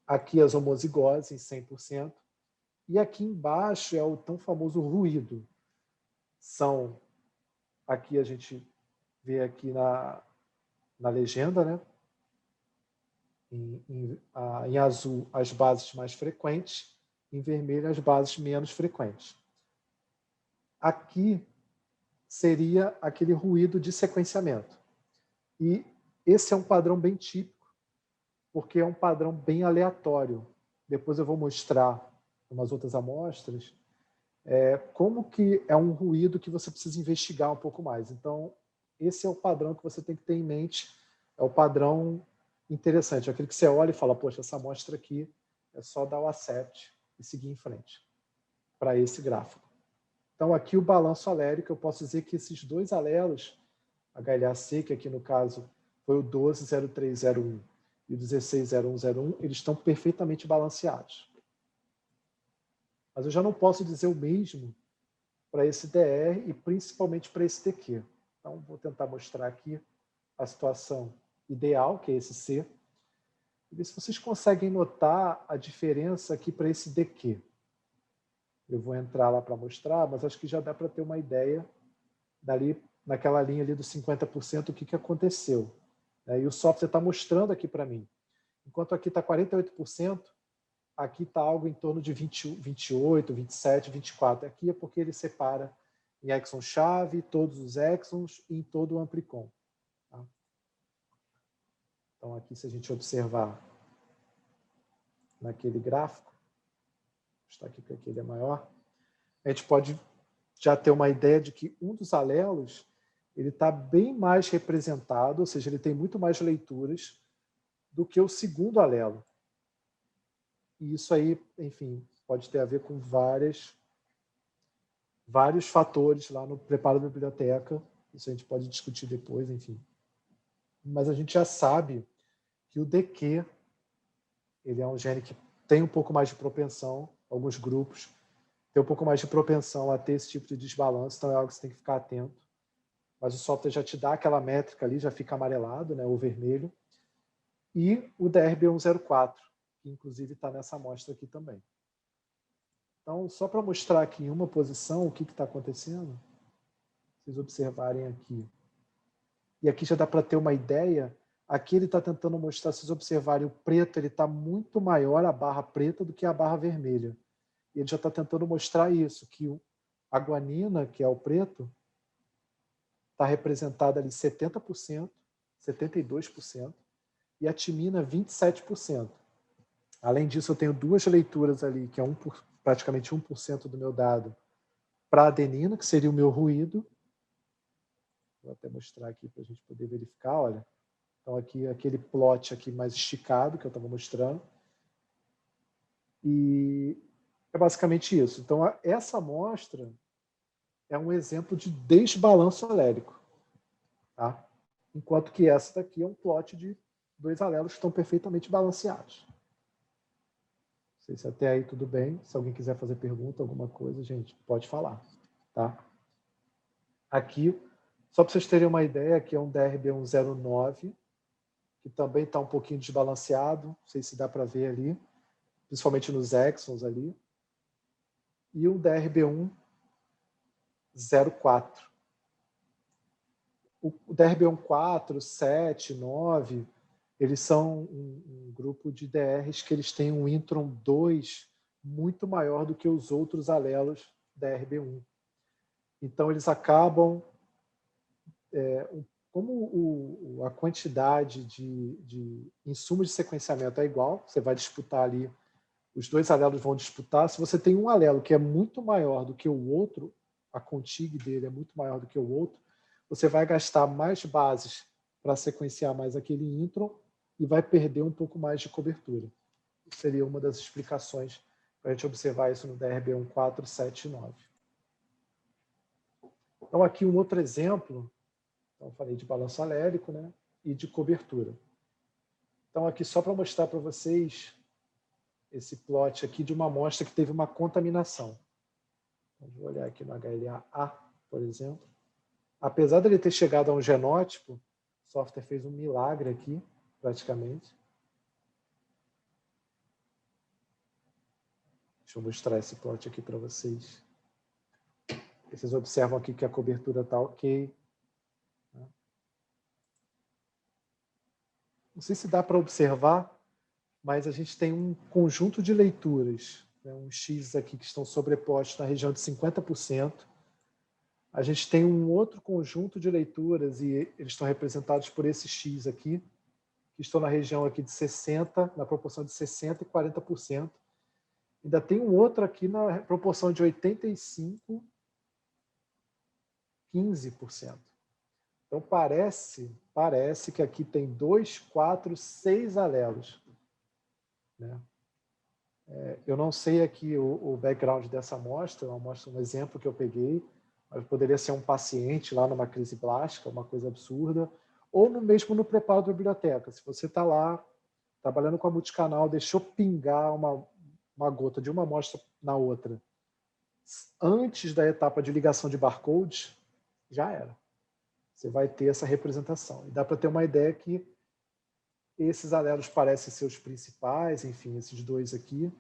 Aqui as homozigoses em 100%. E aqui embaixo é o tão famoso ruído. Aqui a gente vê aqui na legenda, né? Em azul as bases mais frequentes, em vermelho as bases menos frequentes. Aqui seria aquele ruído de sequenciamento. E esse é um padrão bem típico, porque é um padrão bem aleatório. Depois eu vou mostrar umas outras amostras como que é um ruído que você precisa investigar um pouco mais. Então, esse é o padrão que você tem que ter em mente, é o padrão interessante, é aquele que você olha e fala, poxa, essa amostra aqui é só dar o accept e seguir em frente para esse gráfico. Então, aqui o balanço alérico, eu posso dizer que esses 2 alelos, HLA-C, que aqui no caso foi o 120301 e o 160101, eles estão perfeitamente balanceados. Mas eu já não posso dizer o mesmo para esse DR e principalmente para esse DQ. Então, vou tentar mostrar aqui a situação ideal, que é esse C, e ver se vocês conseguem notar a diferença aqui para esse DQ. Eu vou entrar lá para mostrar, mas acho que já dá para ter uma ideia dali, naquela linha ali dos 50%, o que aconteceu. E o software está mostrando aqui para mim. Enquanto aqui está 48%, aqui está algo em torno de 28, 27, 24. Aqui é porque ele separa em exon-chave, todos os exons e em todo o amplicon. Tá? Então, aqui, se a gente observar naquele gráfico, vou mostrar aqui que aquele é maior, a gente pode já ter uma ideia de que um dos alelos ele está bem mais representado, ou seja, ele tem muito mais leituras do que o segundo alelo. E isso aí, enfim, pode ter a ver com vários fatores lá no preparo da biblioteca. Isso a gente pode discutir depois, enfim. Mas a gente já sabe que o DQ ele é um gene que tem um pouco mais de propensão, alguns grupos tem um pouco mais de propensão a ter esse tipo de desbalanço, então é algo que você tem que ficar atento. Mas o software já te dá aquela métrica ali, já fica amarelado, né, ou vermelho. E o DRB104, que inclusive está nessa amostra aqui também. Então, só para mostrar aqui em uma posição o que está acontecendo, vocês observarem aqui. E aqui já dá para ter uma ideia. Aqui ele está tentando mostrar, se vocês observarem, o preto ele está muito maior, a barra preta, do que a barra vermelha. E ele já está tentando mostrar isso, que a guanina, que é o preto, está representada ali 70%, 72%, e a timina 27%. Além disso, eu tenho duas leituras ali, que é praticamente 1% do meu dado, para a adenina, que seria o meu ruído. Vou até mostrar aqui para a gente poder verificar, olha. Então, aqui, aquele plot aqui mais esticado que eu estava mostrando. E é basicamente isso. Então, essa amostra é um exemplo de desbalanço alérico. Tá? Enquanto que essa daqui é um plot de dois alelos que estão perfeitamente balanceados. Não sei se até aí tudo bem. Se alguém quiser fazer pergunta, alguma coisa, gente, pode falar. Tá? Aqui, só para vocês terem uma ideia, aqui é um DRB109, que também está um pouquinho desbalanceado, não sei se dá para ver ali, principalmente nos exons ali. E um DRB104. O DRB104, 7, 9, eles são um grupo de DRs que eles têm um intron 2 muito maior do que os outros alelos DRB1. Então, eles acabam... como a quantidade de insumos de sequenciamento é igual, você vai disputar ali, os dois alelos vão disputar. Se você tem um alelo que é muito maior do que o outro, a contig dele é muito maior do que o outro, você vai gastar mais bases para sequenciar mais aquele intron e vai perder um pouco mais de cobertura. Isso seria uma das explicações para a gente observar isso no DRB1, 7 e 9. Então, aqui um outro exemplo. Então, eu falei de balanço alérico, né, e de cobertura. Então, aqui só para mostrar para vocês esse plot aqui de uma amostra que teve uma contaminação. Então, vou olhar aqui no HLA-A, por exemplo. Apesar dele ter chegado a um genótipo, o software fez um milagre aqui, praticamente. Deixa eu mostrar esse plot aqui para vocês. Vocês observam aqui que a cobertura está ok. Não sei se dá para observar, mas a gente tem um conjunto de leituras, né, um X aqui que estão sobrepostos na região de 50%. A gente tem um outro conjunto de leituras, e eles estão representados por esse X aqui, que estão na região aqui de 60%, na proporção de 60% e 40%. Ainda tem um outro aqui na proporção de 85%, 15%. Então, parece que aqui tem 2, 4, 6 alelos. Né? Eu não sei aqui o background dessa amostra, um exemplo que eu peguei, mas poderia ser um paciente lá numa crise blástica, uma coisa absurda, ou mesmo no preparo da biblioteca. Se você está lá, trabalhando com a multicanal, deixou pingar uma gota de uma amostra na outra, antes da etapa de ligação de barcodes, já era. Você vai ter essa representação. E dá para ter uma ideia que esses alelos parecem ser os principais, enfim, esses dois aqui,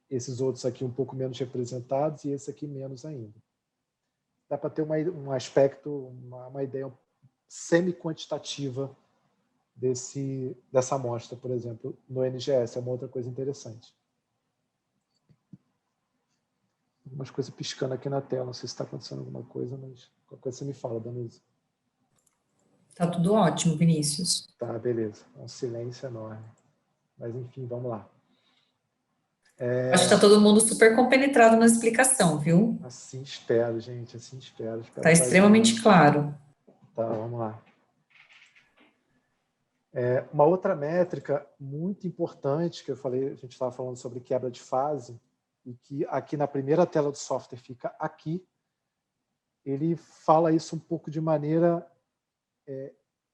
esses outros aqui um pouco menos representados e esse aqui menos ainda. Dá para ter um aspecto, uma ideia semi-quantitativa dessa amostra, por exemplo, no NGS. É uma outra coisa interessante. Algumas coisas piscando aqui na tela. Não sei se está acontecendo alguma coisa, mas qualquer coisa você me fala, Danise. Tá tudo ótimo, Vinícius. Tá, beleza. É um silêncio enorme. Mas, enfim, vamos lá. Acho que está todo mundo super compenetrado na explicação, viu? Assim espero, gente. Assim espero. Está extremamente claro. Tá, vamos lá. Uma outra métrica muito importante que eu falei, a gente estava falando sobre quebra de fase, e que aqui na primeira tela do software fica aqui, ele fala isso um pouco de maneira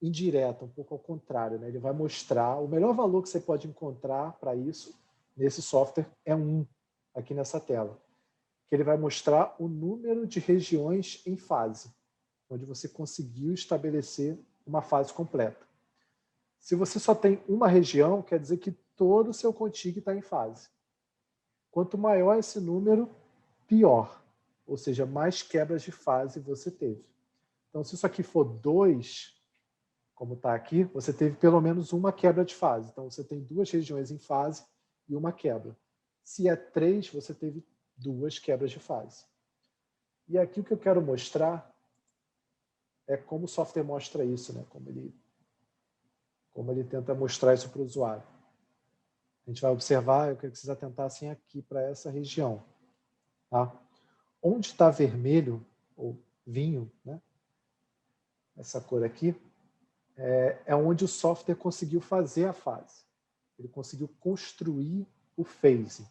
indireta, um pouco ao contrário, né? Ele vai mostrar o melhor valor que você pode encontrar para isso nesse software é 1, aqui nessa tela. Que ele vai mostrar o número de regiões em fase, onde você conseguiu estabelecer uma fase completa. Se você só tem uma região, quer dizer que todo o seu contigo está em fase. Quanto maior esse número, pior. Ou seja, mais quebras de fase você teve. Então, se isso aqui for 2, como está aqui, você teve pelo menos uma quebra de fase. Então, você tem 2 regiões em fase e uma quebra. Se é 3, você teve 2 quebras de fase. E aqui o que eu quero mostrar é como o software mostra isso, né? Como ele tenta mostrar isso para o usuário. A gente vai observar, eu quero que vocês atentassem aqui para essa região. Tá? Onde está vermelho, ou vinho, né? Essa cor aqui, é onde o software conseguiu fazer a fase. Ele conseguiu construir o phase.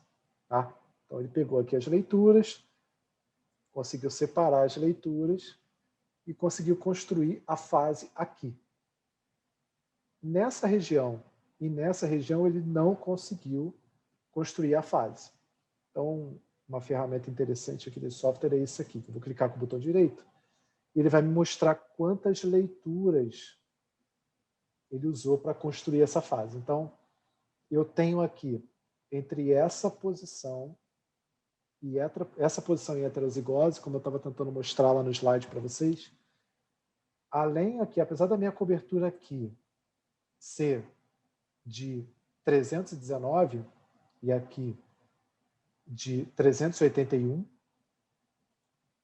Tá? Então, ele pegou aqui as leituras, conseguiu separar as leituras e conseguiu construir a fase aqui. Nessa região e nessa região ele não conseguiu construir a fase. Então, uma ferramenta interessante aqui desse software é esse aqui, que eu vou clicar com o botão direito, e ele vai me mostrar quantas leituras ele usou para construir essa fase. Então, eu tenho aqui, entre essa posição e essa posição em heterozigose, como eu estava tentando mostrar lá no slide para vocês, além aqui, apesar da minha cobertura aqui ser de 319 e aqui de 381,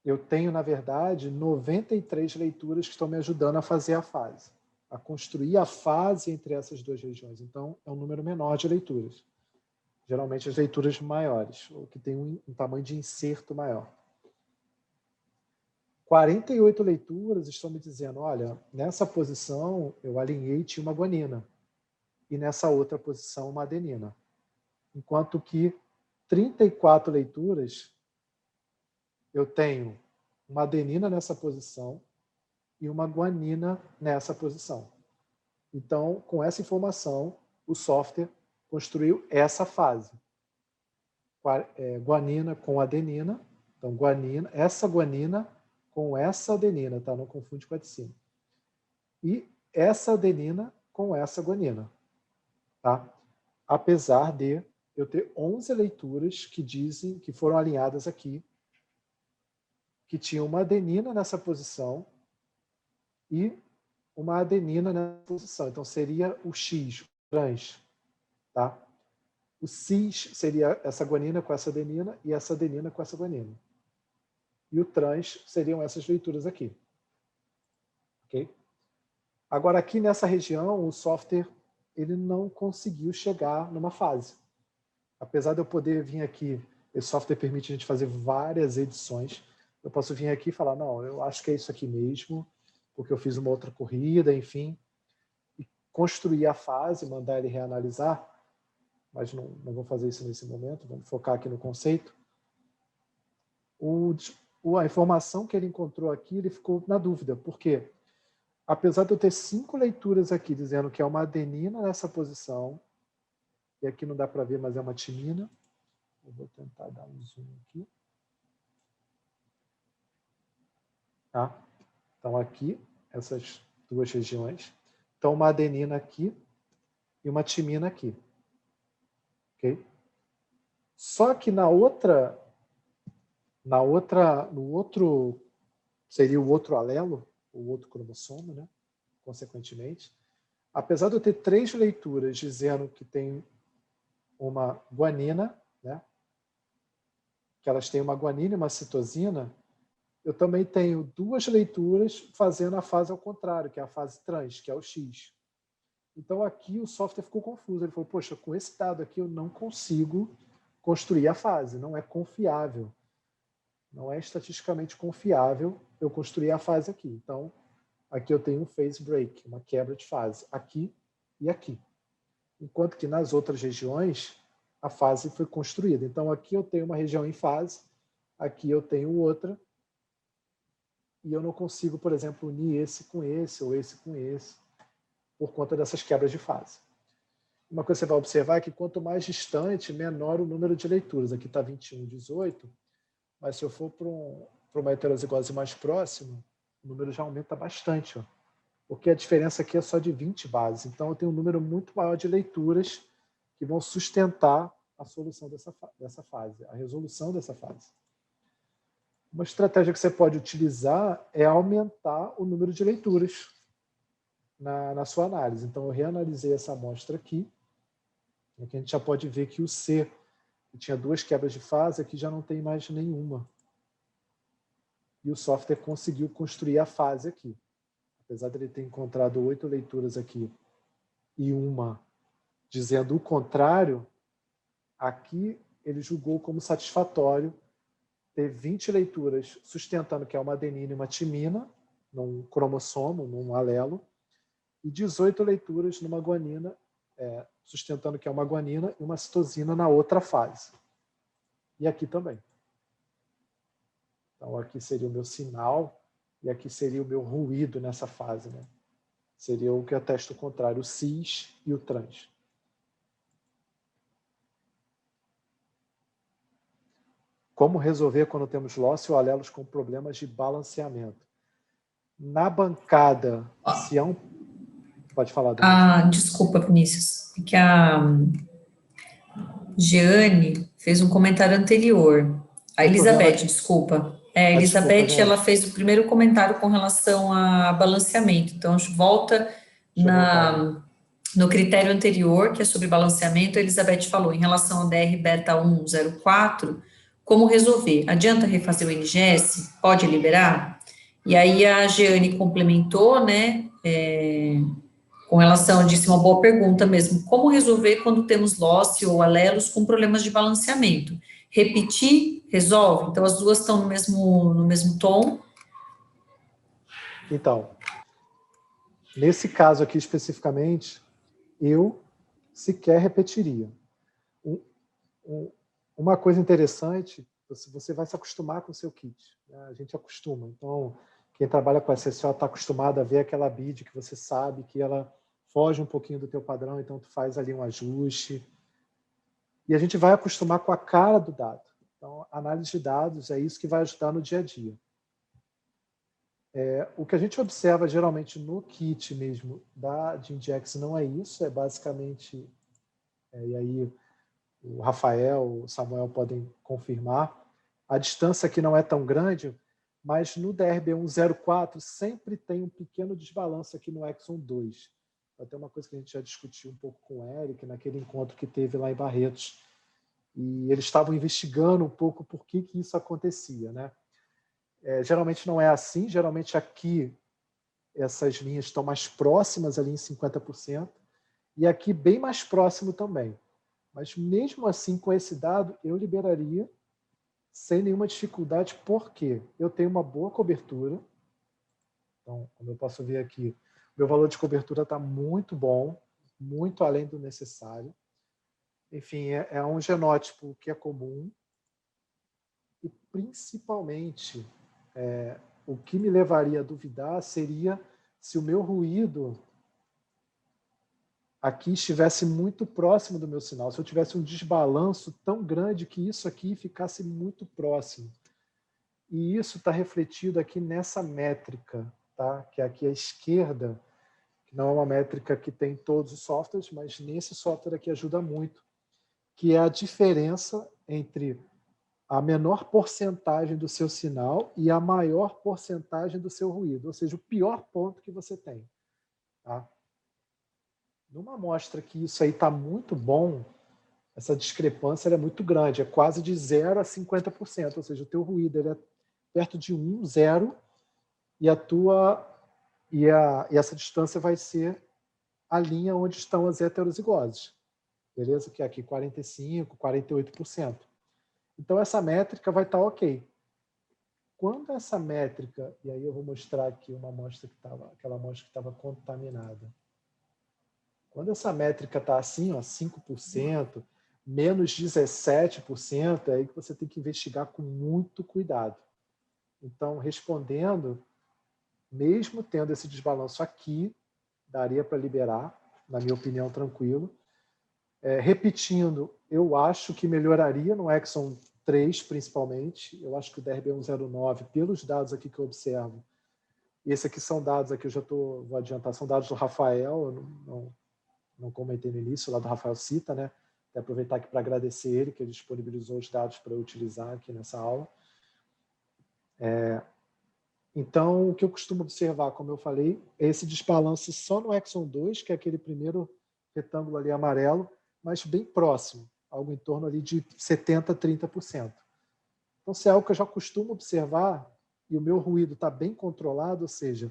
eu tenho, na verdade, 93 leituras que estão me ajudando a fazer a fase, a construir a fase entre essas 2 regiões. Então, é um número menor de leituras. Geralmente, as leituras maiores, ou que tem um tamanho de inserto maior. 48 leituras estão me dizendo, olha, nessa posição eu alinhei tinha uma guanina, e nessa outra posição uma adenina. Enquanto que 34 leituras, eu tenho uma adenina nessa posição e uma guanina nessa posição. Então, com essa informação, o software construiu essa fase. Guanina com adenina, então guanina, essa guanina com essa adenina, tá? Não confunde com a de cima. E essa adenina com essa guanina, tá? Apesar de eu ter 11 leituras que dizem que foram alinhadas aqui, que tinha uma adenina nessa posição e uma adenina nessa posição. Então, seria o X, o trans. Tá? O cis seria essa guanina com essa adenina e essa adenina com essa guanina. E o trans seriam essas leituras aqui. Ok? Agora, aqui nessa região, o software ele não conseguiu chegar numa fase. Apesar de eu poder vir aqui, esse software permite a gente fazer várias edições. Eu posso vir aqui e falar, não, eu acho que é isso aqui mesmo, porque eu fiz uma outra corrida, enfim, e construir a fase, mandar ele reanalisar, mas não vou fazer isso nesse momento, vamos focar aqui no conceito. A informação que ele encontrou aqui, ele ficou na dúvida, porque apesar de eu ter 5 leituras aqui dizendo que é uma adenina nessa posição, e aqui não dá para ver, mas é uma timina, eu vou tentar dar um zoom aqui. Tá? Então, aqui, essas duas regiões. Então, uma adenina aqui e uma timina aqui. Ok? Só que no outro, seria o outro alelo, o outro cromossomo, né? Consequentemente, apesar de eu ter 3 leituras dizendo que tem uma guanina, né? Que elas têm uma guanina e uma citosina, eu também tenho 2 leituras fazendo a fase ao contrário, que é a fase trans, que é o X. Então, aqui o software ficou confuso. Ele falou, poxa, com esse dado aqui eu não consigo construir a fase, não é confiável. Não é estatisticamente confiável eu construir a fase aqui. Então, aqui eu tenho um phase break, uma quebra de fase, aqui e aqui. Enquanto que nas outras regiões, a fase foi construída. Então, aqui eu tenho uma região em fase, aqui eu tenho outra, e eu não consigo, por exemplo, unir esse com esse, ou esse com esse, por conta dessas quebras de fase. Uma coisa que você vai observar é que quanto mais distante, menor o número de leituras. Aqui está 21, 18, mas se eu for para uma heterozigose mais próxima, o número já aumenta bastante, ó, porque a diferença aqui é só de 20 bases. Então, eu tenho um número muito maior de leituras que vão sustentar a solução dessa fase, a resolução dessa fase. Uma estratégia que você pode utilizar é aumentar o número de leituras na sua análise. Então, eu reanalisei essa amostra aqui. Aqui a gente já pode ver que o C, que tinha 2 quebras de fase, aqui já não tem mais nenhuma. E o software conseguiu construir a fase aqui. Apesar de ele ter encontrado 8 leituras aqui e uma dizendo o contrário, aqui ele julgou como satisfatório ter 20 leituras sustentando que é uma adenina e uma timina, num cromossomo, num alelo, e 18 leituras numa guanina, sustentando que é uma guanina e uma citosina na outra fase. E aqui também. Então, aqui seria o meu sinal e aqui seria o meu ruído nessa fase, né? Seria o que atesta o contrário, o cis e o trans. Como resolver quando temos loss ou alelos com problemas de balanceamento? Na bancada, se é um... Pode falar, Dani. Desculpa, Vinícius, porque a Jeane fez um comentário anterior. A Elizabeth, desculpa. A Elizabeth, desculpa, ela fez o primeiro comentário com relação a balanceamento. Então, a gente volta no critério anterior, que é sobre balanceamento. A Elizabeth falou em relação ao DR beta 104, como resolver? Adianta refazer o NGS? Pode liberar? E aí a Jeane complementou, né? Com relação, disse uma boa pergunta mesmo, como resolver quando temos loss ou alelos com problemas de balanceamento? Repetir, resolve? Então, as duas estão no mesmo tom? Então, nesse caso aqui especificamente, eu sequer repetiria. Uma coisa interessante, você vai se acostumar com o seu kit, né? A gente acostuma. Então, quem trabalha com SSO está acostumado a ver aquela bid que você sabe que ela foge um pouquinho do teu padrão, então tu faz ali um ajuste. E a gente vai acostumar com a cara do dado. Então, análise de dados é isso que vai ajudar no dia a dia. O que a gente observa geralmente no kit mesmo de Index não é isso, é basicamente, e aí o Rafael, o Samuel podem confirmar, a distância aqui não é tão grande, mas no DRB104 sempre tem um pequeno desbalanço aqui no Exon 2. Até uma coisa que a gente já discutiu um pouco com o Eric, naquele encontro que teve lá em Barretos. E eles estavam investigando um pouco por que isso acontecia, né? Geralmente não é assim, geralmente aqui essas linhas estão mais próximas ali em 50%, e aqui bem mais próximo também. Mas mesmo assim, com esse dado, eu liberaria sem nenhuma dificuldade, porque eu tenho uma boa cobertura. Então, como eu posso ver aqui, meu valor de cobertura está muito bom, muito além do necessário. Enfim, é um genótipo que é comum. E, principalmente, o que me levaria a duvidar seria se o meu ruído aqui estivesse muito próximo do meu sinal, se eu tivesse um desbalanço tão grande que isso aqui ficasse muito próximo. E isso está refletido aqui nessa métrica, tá? Que é aqui à esquerda, que não é uma métrica que tem em todos os softwares, mas nesse software aqui ajuda muito, que é a diferença entre a menor porcentagem do seu sinal e a maior porcentagem do seu ruído, ou seja, o pior ponto que você tem. Tá? Numa amostra que isso aí está muito bom, essa discrepância é muito grande, é quase de 0 a 50%, ou seja, o teu ruído ele é perto de 1, 0, e essa distância vai ser a linha onde estão as heterozigoses, beleza? Que é aqui 45%, 48%. Então, essa métrica vai estar ok. Quando essa métrica, e aí eu vou mostrar aqui uma amostra que estava, aquela amostra que estava contaminada. Quando essa métrica está assim, ó, 5%, menos 17%, é aí que você tem que investigar com muito cuidado. Então, respondendo, mesmo tendo esse desbalanço aqui, daria para liberar, na minha opinião, tranquilo. Repetindo, eu acho que melhoraria no Exxon 3, principalmente. Eu acho que o DRB109, pelos dados aqui que eu observo, e esses aqui são dados, aqui eu já vou adiantar, são dados do Rafael, eu não comentei no início, lá do Rafael Cita, né? Vou aproveitar aqui para agradecer ele, que ele disponibilizou os dados para eu utilizar aqui nessa aula. Então, o que eu costumo observar, como eu falei, é esse desbalanço só no Exxon 2, que é aquele primeiro retângulo ali amarelo, mas bem próximo, algo em torno ali de 70% a 30%. Então, se é algo que eu já costumo observar e o meu ruído está bem controlado, ou seja,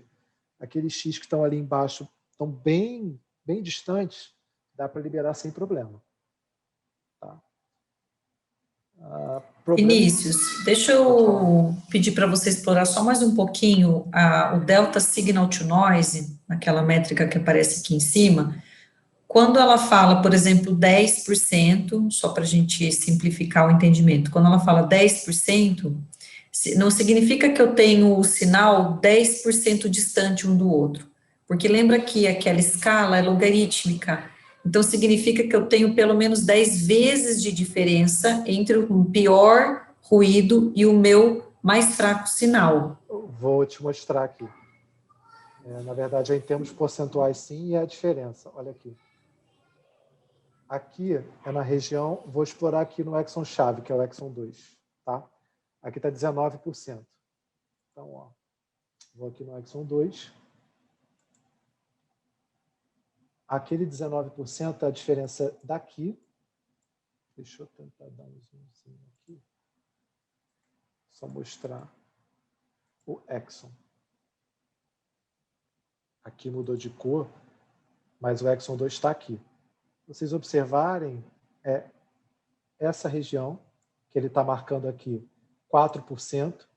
aqueles X que estão ali embaixo estão bem distantes, dá para liberar sem problema. Tá? Vinícius, deixa eu pedir para você explorar só mais um pouquinho o Delta Signal to Noise, aquela métrica que aparece aqui em cima. Quando ela fala, por exemplo, 10%, só para a gente simplificar o entendimento, quando ela fala 10%, não significa que eu tenho o sinal 10% distante um do outro, porque lembra que aquela escala é logarítmica, então significa que eu tenho pelo menos 10 vezes de diferença entre o pior ruído e o meu mais fraco sinal. Vou te mostrar aqui. Na verdade, em termos percentuais, sim, e a diferença. Olha aqui. Aqui é na região, vou explorar aqui no Exxon chave, que é o Exxon 2. Tá? Aqui está 19%. Então, ó, vou aqui no Exxon 2. Aquele 19% é a diferença daqui. Deixa eu tentar dar um zoomzinho aqui. Só mostrar o Exxon. Aqui mudou de cor, mas o Exxon 2 está aqui. Vocês observarem, essa região, que ele está marcando aqui 4%,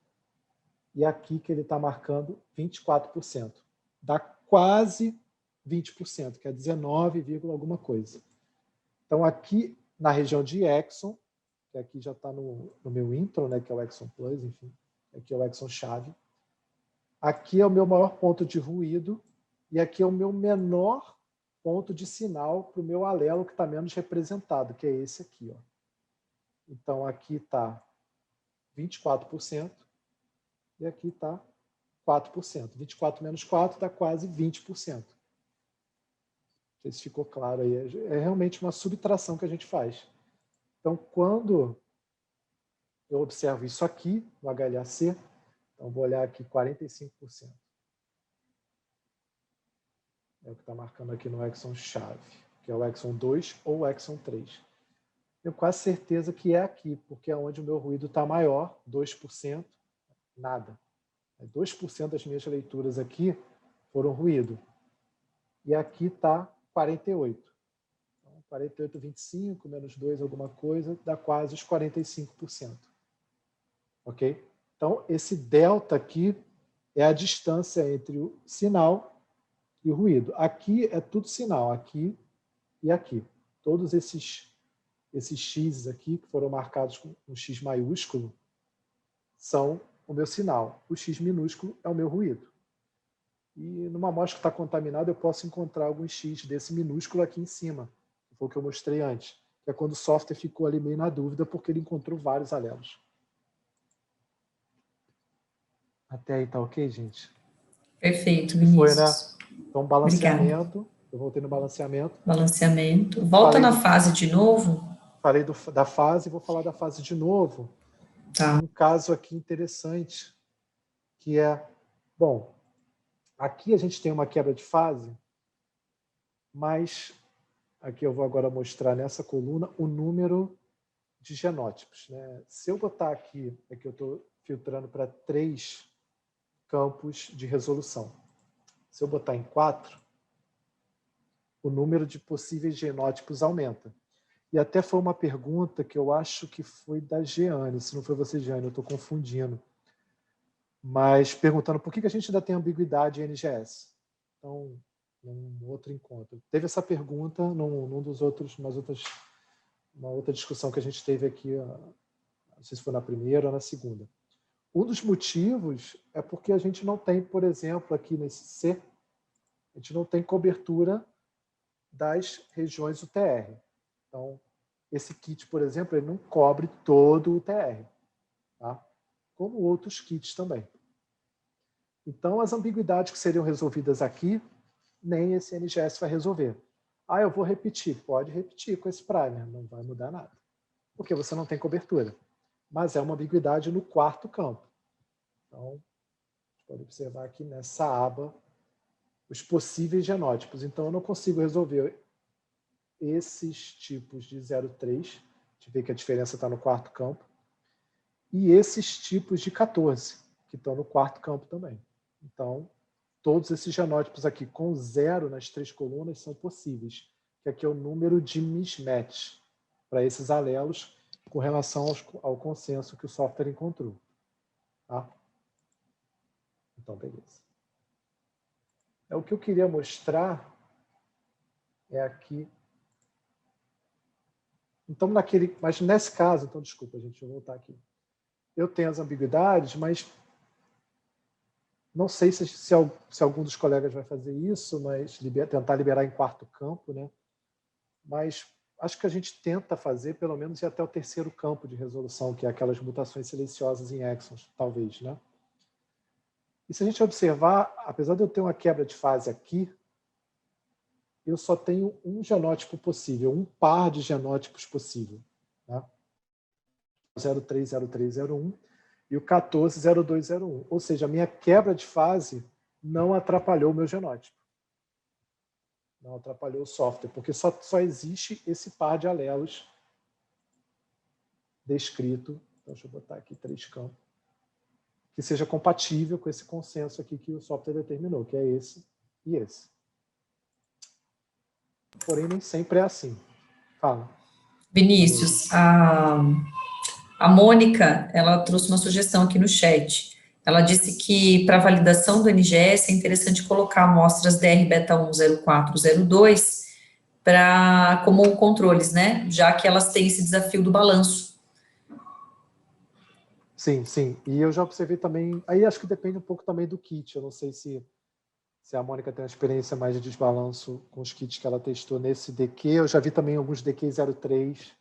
e aqui que ele está marcando 24%. Dá quase 20%, que é 19, alguma coisa. Então, aqui na região de Exxon, que aqui já está no meu intro, né, que é o Exxon Plus, enfim, aqui é o Exxon chave. Aqui é o meu maior ponto de ruído e aqui é o meu menor ponto de sinal para o meu alelo que está menos representado, que é esse aqui. Ó. Então, aqui está 24% e aqui está 4%. 24 menos 4 dá quase 20%. Não sei se ficou claro aí. É realmente uma subtração que a gente faz. Então, quando eu observo isso aqui, no HLAC, então vou olhar aqui 45%. É o que está marcando aqui no Exxon chave, que é o Exxon 2 ou o Exxon 3. Tenho quase certeza que é aqui, porque é onde o meu ruído está maior, 2%, nada. 2% das minhas leituras aqui foram ruído. E aqui está 48%. Então, 48, 25, menos 2, alguma coisa, dá quase os 45%. Ok? Então, esse delta aqui é a distância entre o sinal e o ruído. Aqui é tudo sinal, aqui e aqui. Todos esses X aqui, que foram marcados com um X maiúsculo, são o meu sinal. O X minúsculo é o meu ruído. E numa amostra que está contaminada, eu posso encontrar algum X desse minúsculo aqui em cima, que foi o que eu mostrei antes, que é quando o software ficou ali meio na dúvida, porque ele encontrou vários alelos. Até aí tá ok, gente? Perfeito, Foi, né? Vinícius. Então, Obrigada. balanceamento. Eu voltei no balanceamento. Balanceamento. Volta na fase de novo. Falei da fase, vou falar da fase de novo. Tá. Um caso aqui interessante, que é, bom, aqui a gente tem uma quebra de fase, mas aqui eu vou agora mostrar nessa coluna o número de genótipos, né? Se eu botar aqui, é que eu estou filtrando para 3 campos de resolução. Se eu botar em 4, o número de possíveis genótipos aumenta. E até foi uma pergunta que eu acho que foi da Jeane, se não foi você, Jeane, eu estou confundindo. Mas perguntando por que a gente ainda tem ambiguidade em NGS. Então, num outro encontro. Teve essa pergunta num dos outros, uma outra discussão que a gente teve aqui, não sei se foi na primeira ou na segunda. Um dos motivos é porque a gente não tem, por exemplo, aqui nesse C, a gente não tem cobertura das regiões UTR. Então, esse kit, por exemplo, ele não cobre todo o UTR, tá? Como outros kits também. Então, as ambiguidades que seriam resolvidas aqui, nem esse NGS vai resolver. Ah, eu vou repetir. Pode repetir com esse primer, não vai mudar nada. Porque você não tem cobertura. Mas é uma ambiguidade no 4º campo. Então, a gente pode observar aqui nessa aba os possíveis genótipos. Então, eu não consigo resolver esses tipos de 0,3. A gente vê que a diferença está no 4º campo. E esses tipos de 14, que estão no 4º campo também. Então, todos esses genótipos aqui com 0 nas 3 colunas são possíveis, que aqui é o número de mismatch para esses alelos com relação ao consenso que o software encontrou. Tá? Então, beleza. O que eu queria mostrar é aqui. Então, mas nesse caso, então, desculpa, gente, deixa eu voltar aqui. Eu tenho as ambiguidades, mas não sei se algum dos colegas vai fazer isso, mas tentar liberar em 4º campo, né? Mas acho que a gente tenta fazer, pelo menos, ir até o 3º campo de resolução, que é aquelas mutações silenciosas em exons, talvez, né? E se a gente observar, apesar de eu ter uma quebra de fase aqui, eu só tenho um genótipo possível, um par de genótipos possível, né? 030301 e o 140201. Ou seja, a minha quebra de fase não atrapalhou o meu genótipo. Não atrapalhou o software, porque só existe esse par de alelos descrito. Então, deixa eu botar aqui 3 campos. Que seja compatível com esse consenso aqui que o software determinou, que é esse e esse. Porém, nem sempre é assim. Fala. Vinícius, a Mônica, ela trouxe uma sugestão aqui no chat. Ela disse que, para validação do NGS, é interessante colocar amostras DR beta 1, 04, 02 como controles, né? Já que elas têm esse desafio do balanço. Sim, sim. E eu já observei também... Aí acho que depende um pouco também do kit. Eu não sei se a Mônica tem uma experiência mais de desbalanço com os kits que ela testou nesse DQ. Eu já vi também alguns DQ 03.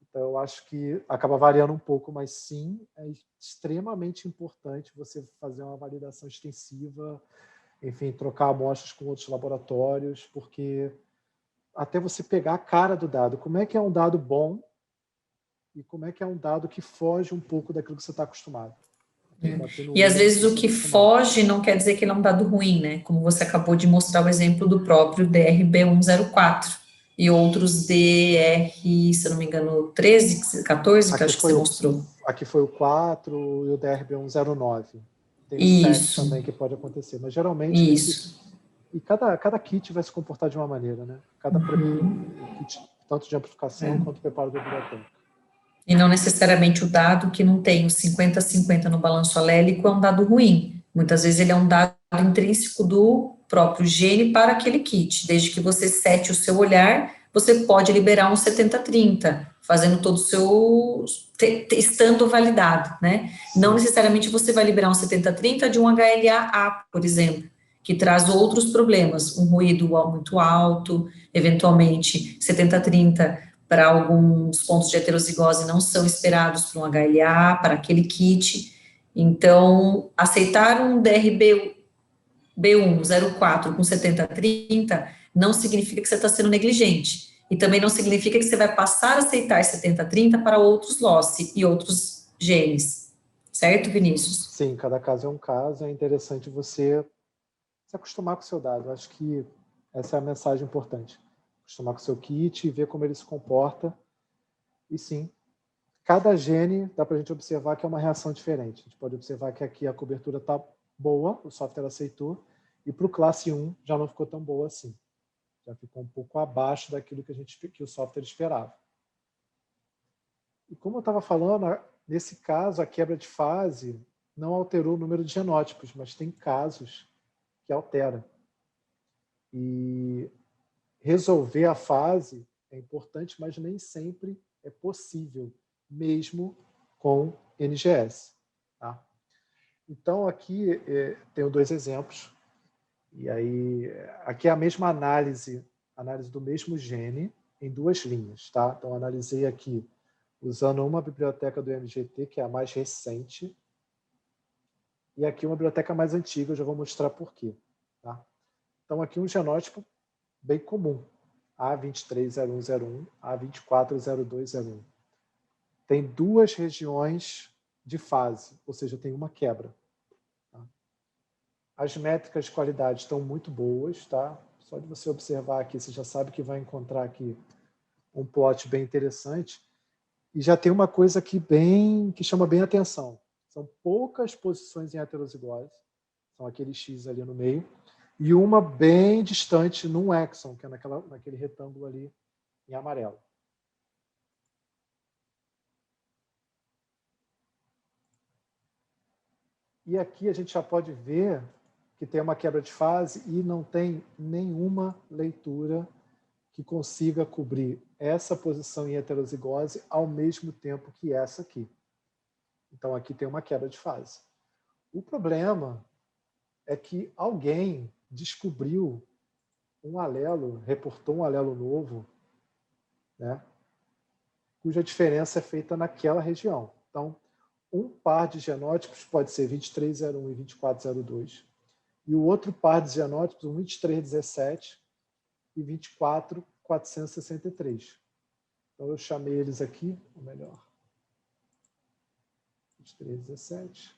Então, eu acho que acaba variando um pouco, mas sim, é extremamente importante você fazer uma validação extensiva, enfim, trocar amostras com outros laboratórios, porque até você pegar a cara do dado, como é que é um dado bom e como é que é um dado que foge um pouco daquilo que você está acostumado. E às vezes o que foge não quer dizer que ele é um dado ruim, né? Como você acabou de mostrar o exemplo do próprio DRB104 e outros DR, se eu não me engano, 13, 14, que eu acho que você mostrou. Aqui foi o 4 e o DRB109. Tem o 7 também que pode acontecer, mas geralmente... E cada kit vai se comportar de uma maneira, né? Cada kit, tanto de amplificação quanto preparo da biblioteca. E não necessariamente o dado que não tem o 50-50 no balanço alélico é um dado ruim. Muitas vezes ele é um dado intrínseco do próprio gene para aquele kit. Desde que você sete o seu olhar, você pode liberar um 70-30, fazendo todo o seu... estando validado, né? Não necessariamente você vai liberar um 70-30 de um HLA-A, por exemplo, que traz outros problemas, um ruído muito alto, eventualmente 70-30 para alguns pontos de heterozigose não são esperados para um HLA, para aquele kit. Então, aceitar um DRB B1 04 com 70/30 não significa que você está sendo negligente. E também não significa que você vai passar a aceitar 70/30 para outros loci e outros genes. Certo, Vinícius? Sim, cada caso é um caso. É interessante você se acostumar com o seu dado. Eu acho que essa é a mensagem importante. Acostumar com o seu kit e ver como ele se comporta. E sim, cada gene dá para a gente observar que é uma reação diferente. A gente pode observar que aqui a cobertura está boa, o software aceitou, e para o classe 1 já não ficou tão boa assim. Já ficou um pouco abaixo daquilo que o software esperava. E como eu estava falando, nesse caso, a quebra de fase não alterou o número de genótipos, mas tem casos que altera. E resolver a fase é importante, mas nem sempre é possível, mesmo com NGS. Tá? Então, aqui tenho 2 exemplos. E aí, aqui é a mesma análise do mesmo gene em 2 linhas. Tá? Então, analisei aqui usando uma biblioteca do MGT, que é a mais recente, e aqui uma biblioteca mais antiga, eu já vou mostrar por quê. Tá? Então, aqui um genótipo bem comum, A230101, A240201. Tem 2 regiões de fase, ou seja, tem uma quebra. Tá? As métricas de qualidade estão muito boas, tá? Só de você observar aqui, você já sabe que vai encontrar aqui um plot bem interessante. E já tem uma coisa aqui que chama bem a atenção. São poucas posições em heterozigose, são aquele X ali no meio, e uma bem distante num exon, que é naquele retângulo ali em amarelo. E aqui a gente já pode ver que tem uma quebra de fase e não tem nenhuma leitura que consiga cobrir essa posição em heterozigose ao mesmo tempo que essa aqui. Então aqui tem uma quebra de fase. O problema é que alguém descobriu um alelo, reportou um alelo novo, né, cuja diferença é feita naquela região. Então, um par de genótipos pode ser 2301 e 2402, e o outro par de genótipos, 2317 e 24463. Então, eu chamei eles aqui, ou melhor, 2317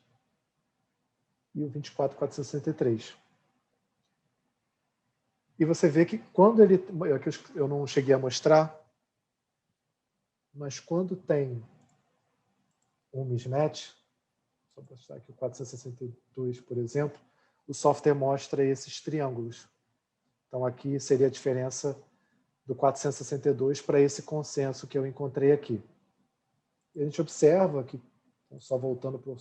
e o 24463. E você vê que quando ele... Eu não cheguei a mostrar, mas quando tem um mismatch, só para mostrar aqui o 462, por exemplo, o software mostra esses triângulos. Então, aqui seria a diferença do 462 para esse consenso que eu encontrei aqui. E a gente observa que, só voltando para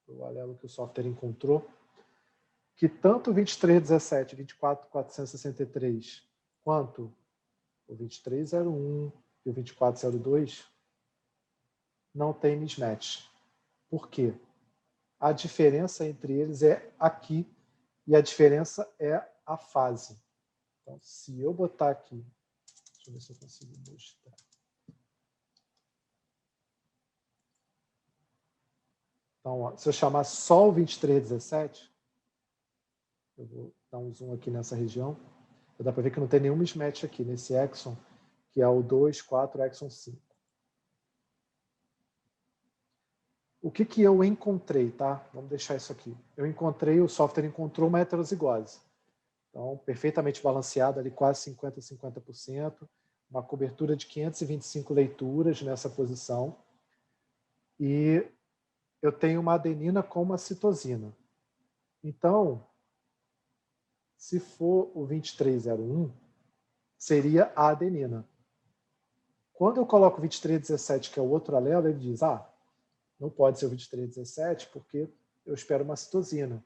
o alelo que o software encontrou, que tanto o 2317 e 24463 quanto o 2301 e o 2402 não tem mismatch. Por quê? A diferença entre eles é aqui e a diferença é a fase. Então, se eu botar aqui, deixa eu ver se eu consigo mostrar. Então, ó, se eu chamar só o 2317, eu vou dar um zoom aqui nessa região, dá para ver que não tem nenhum mismatch aqui nesse exon, que é o 2, 4, exon 5. O que eu encontrei, tá? Vamos deixar isso aqui. O software encontrou uma heterozigose. Então, perfeitamente balanceado, ali quase 50%, uma cobertura de 525 leituras nessa posição. E eu tenho uma adenina com uma citosina. Então, se for o 2301, seria a adenina. Quando eu coloco o 2317, que é o outro alelo, ele diz, não pode ser o 2317 porque eu espero uma citosina.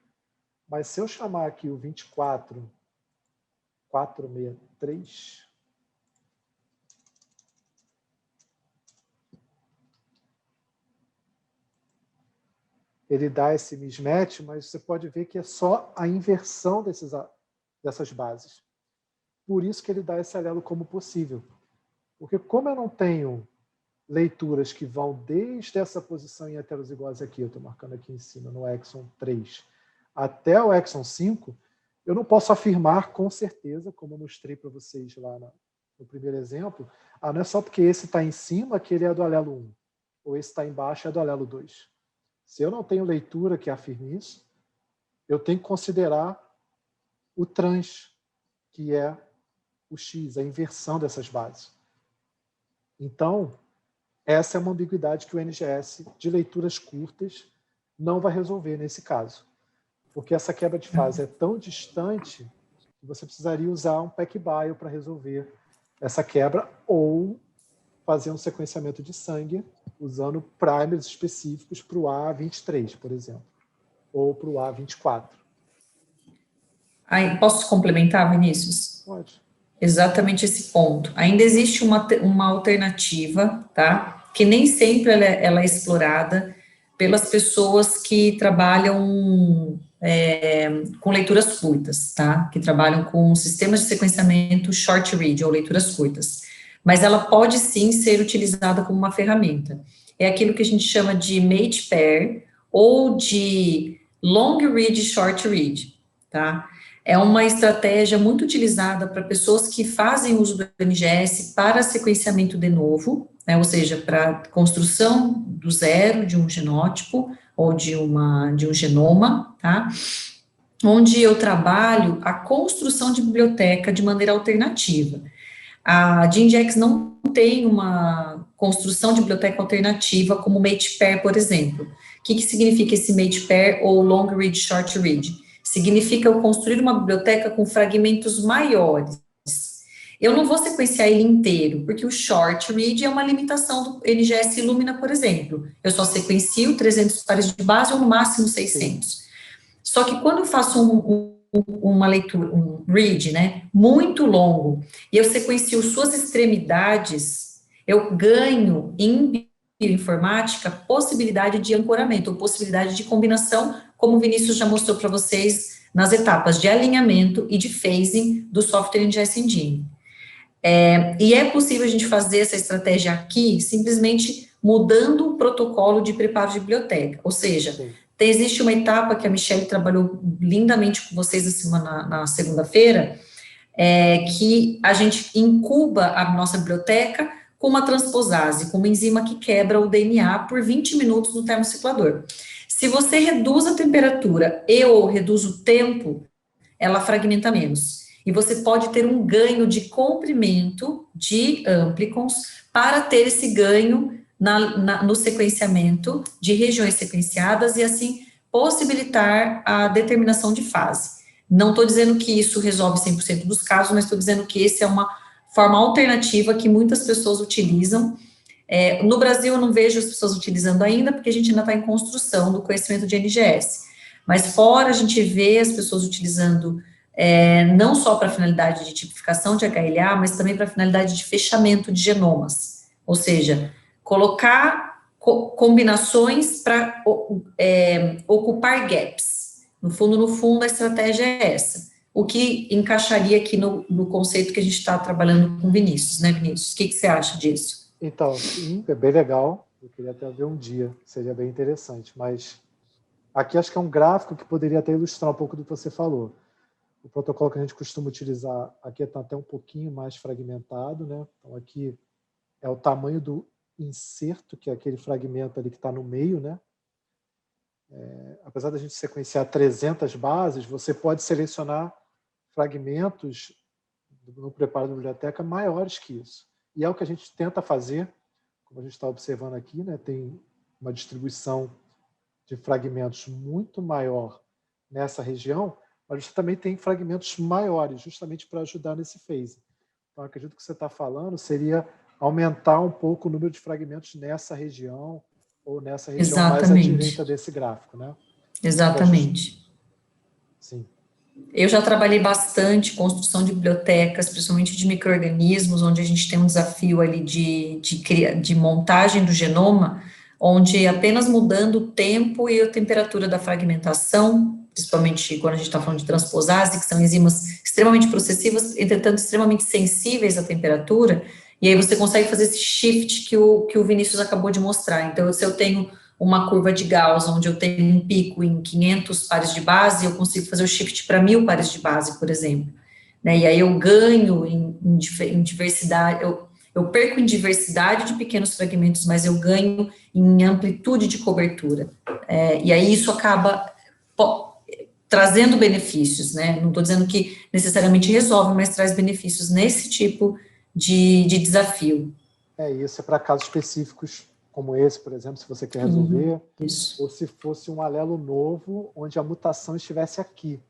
Mas se eu chamar aqui o 24463, ele dá esse mismatch, mas você pode ver que é só a inversão dessas bases. Por isso que ele dá esse alelo como possível. Porque como eu não tenho leituras que vão desde essa posição em heterozigose aqui, eu estou marcando aqui em cima, no exon 3, até o exon 5, eu não posso afirmar com certeza, como eu mostrei para vocês lá no primeiro exemplo, não é só porque esse está em cima que ele é do alelo 1, ou esse está embaixo é do alelo 2. Se eu não tenho leitura que afirme isso, eu tenho que considerar o trans, que é o X, a inversão dessas bases. Então, essa é uma ambiguidade que o NGS de leituras curtas não vai resolver nesse caso. Porque essa quebra de fase é tão distante que você precisaria usar um PacBio para resolver essa quebra ou fazer um sequenciamento de sangue usando primers específicos para o A23, por exemplo, ou para o A24. Aí, posso complementar, Vinícius? Pode. Exatamente esse ponto. Ainda existe uma alternativa, tá? Que nem sempre ela é explorada pelas pessoas que trabalham com leituras curtas, tá? Que trabalham com sistemas de sequenciamento short read, ou leituras curtas. Mas ela pode sim ser utilizada como uma ferramenta. É aquilo que a gente chama de mate pair, ou de long read, short read, tá? É uma estratégia muito utilizada para pessoas que fazem uso do NGS para sequenciamento de novo, né, ou seja, para construção do zero de um genótipo ou de um genoma, tá? Onde eu trabalho a construção de biblioteca de maneira alternativa. A GeneGX não tem uma construção de biblioteca alternativa como o MatePair, por exemplo. O que significa esse MatePair ou Long Read, Short Read? Significa eu construir uma biblioteca com fragmentos maiores. Eu não vou sequenciar ele inteiro, porque o short read é uma limitação do NGS Illumina, por exemplo. Eu só sequencio 300 pares de base ou no máximo 600. Só que quando eu faço uma leitura, um read, né, muito longo, e eu sequencio suas extremidades, eu ganho em bioinformática possibilidade de ancoramento, ou possibilidade de combinação, como o Vinícius já mostrou para vocês nas etapas de alinhamento e de phasing do software NGS Engine. E é possível a gente fazer essa estratégia aqui, simplesmente mudando o protocolo de preparo de biblioteca, ou seja, existe uma etapa que a Michelle trabalhou lindamente com vocês na segunda-feira, que a gente incuba a nossa biblioteca com uma transposase, com uma enzima que quebra o DNA por 20 minutos no termociclador. Se você reduz a temperatura ou reduz o tempo, ela fragmenta menos. E você pode ter um ganho de comprimento de amplicons para ter esse ganho no sequenciamento de regiões sequenciadas e assim possibilitar a determinação de fase. Não estou dizendo que isso resolve 100% dos casos, mas estou dizendo que essa é uma forma alternativa que muitas pessoas utilizam. No Brasil eu não vejo as pessoas utilizando ainda, porque a gente ainda está em construção do conhecimento de NGS. Mas fora a gente vê as pessoas utilizando não só para finalidade de tipificação de HLA, mas também para finalidade de fechamento de genomas. Ou seja, colocar combinações para ocupar gaps. No fundo, a estratégia é essa. O que encaixaria aqui no conceito que a gente está trabalhando com o Vinícius, né, Vinícius? O que você acha disso? Então, sim, é bem legal. Eu queria até ver um dia, seria bem interessante. Mas aqui acho que é um gráfico que poderia até ilustrar um pouco do que você falou. O protocolo que a gente costuma utilizar aqui está até um pouquinho mais fragmentado, né? Então, aqui é o tamanho do inserto, que é aquele fragmento ali que está no meio, né? Apesar da gente sequenciar 300 bases, você pode selecionar fragmentos no preparo da biblioteca maiores que isso. E é o que a gente tenta fazer, como a gente está observando aqui, né? Tem uma distribuição de fragmentos muito maior nessa região, mas você também tem fragmentos maiores, justamente para ajudar nesse phase. Então, acredito que o que você está falando seria aumentar um pouco o número de fragmentos nessa região, ou nessa região mais à direita desse gráfico, né? Exatamente. Sim. Eu já trabalhei bastante construção de bibliotecas, principalmente de micro-organismos, onde a gente tem um desafio ali de montagem do genoma, onde apenas mudando o tempo e a temperatura da fragmentação, principalmente quando a gente está falando de transposase, que são enzimas extremamente processivas, entretanto extremamente sensíveis à temperatura, E aí você consegue fazer esse shift que o Vinícius acabou de mostrar. Então, se eu tenho uma curva de Gauss, onde eu tenho um pico em 500 pares de base, eu consigo fazer o shift para 1000 pares de base, por exemplo. Né? E aí eu ganho em diversidade, eu perco em diversidade de pequenos fragmentos, mas eu ganho em amplitude de cobertura. E aí isso acaba trazendo benefícios, né? Não estou dizendo que necessariamente resolve, mas traz benefícios nesse tipo de desafio. Isso é para casos específicos, como esse, por exemplo, se você quer resolver, isso. ou se fosse um alelo novo, onde a mutação estivesse aqui.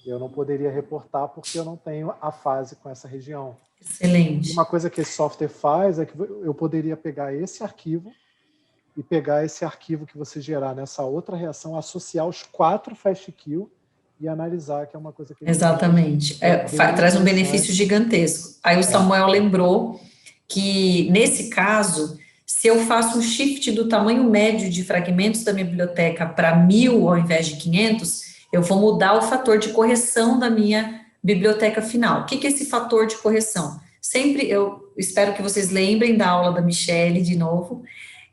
Eu não poderia reportar porque eu não tenho a fase com essa região. Excelente. Uma coisa que esse software faz é que eu poderia pegar esse arquivo e pegar esse arquivo que você gerar nessa outra reação, associar os 4 FastQ e analisar, que é uma coisa que... Exatamente. Traz um benefício gigantesco. Aí o Samuel lembrou que, nesse caso, se eu faço um shift do tamanho médio de fragmentos da minha biblioteca para 1000 ao invés de 500, eu vou mudar o fator de correção da minha biblioteca final. O que é esse fator de correção? Sempre, eu espero que vocês lembrem da aula da Michelle, de novo,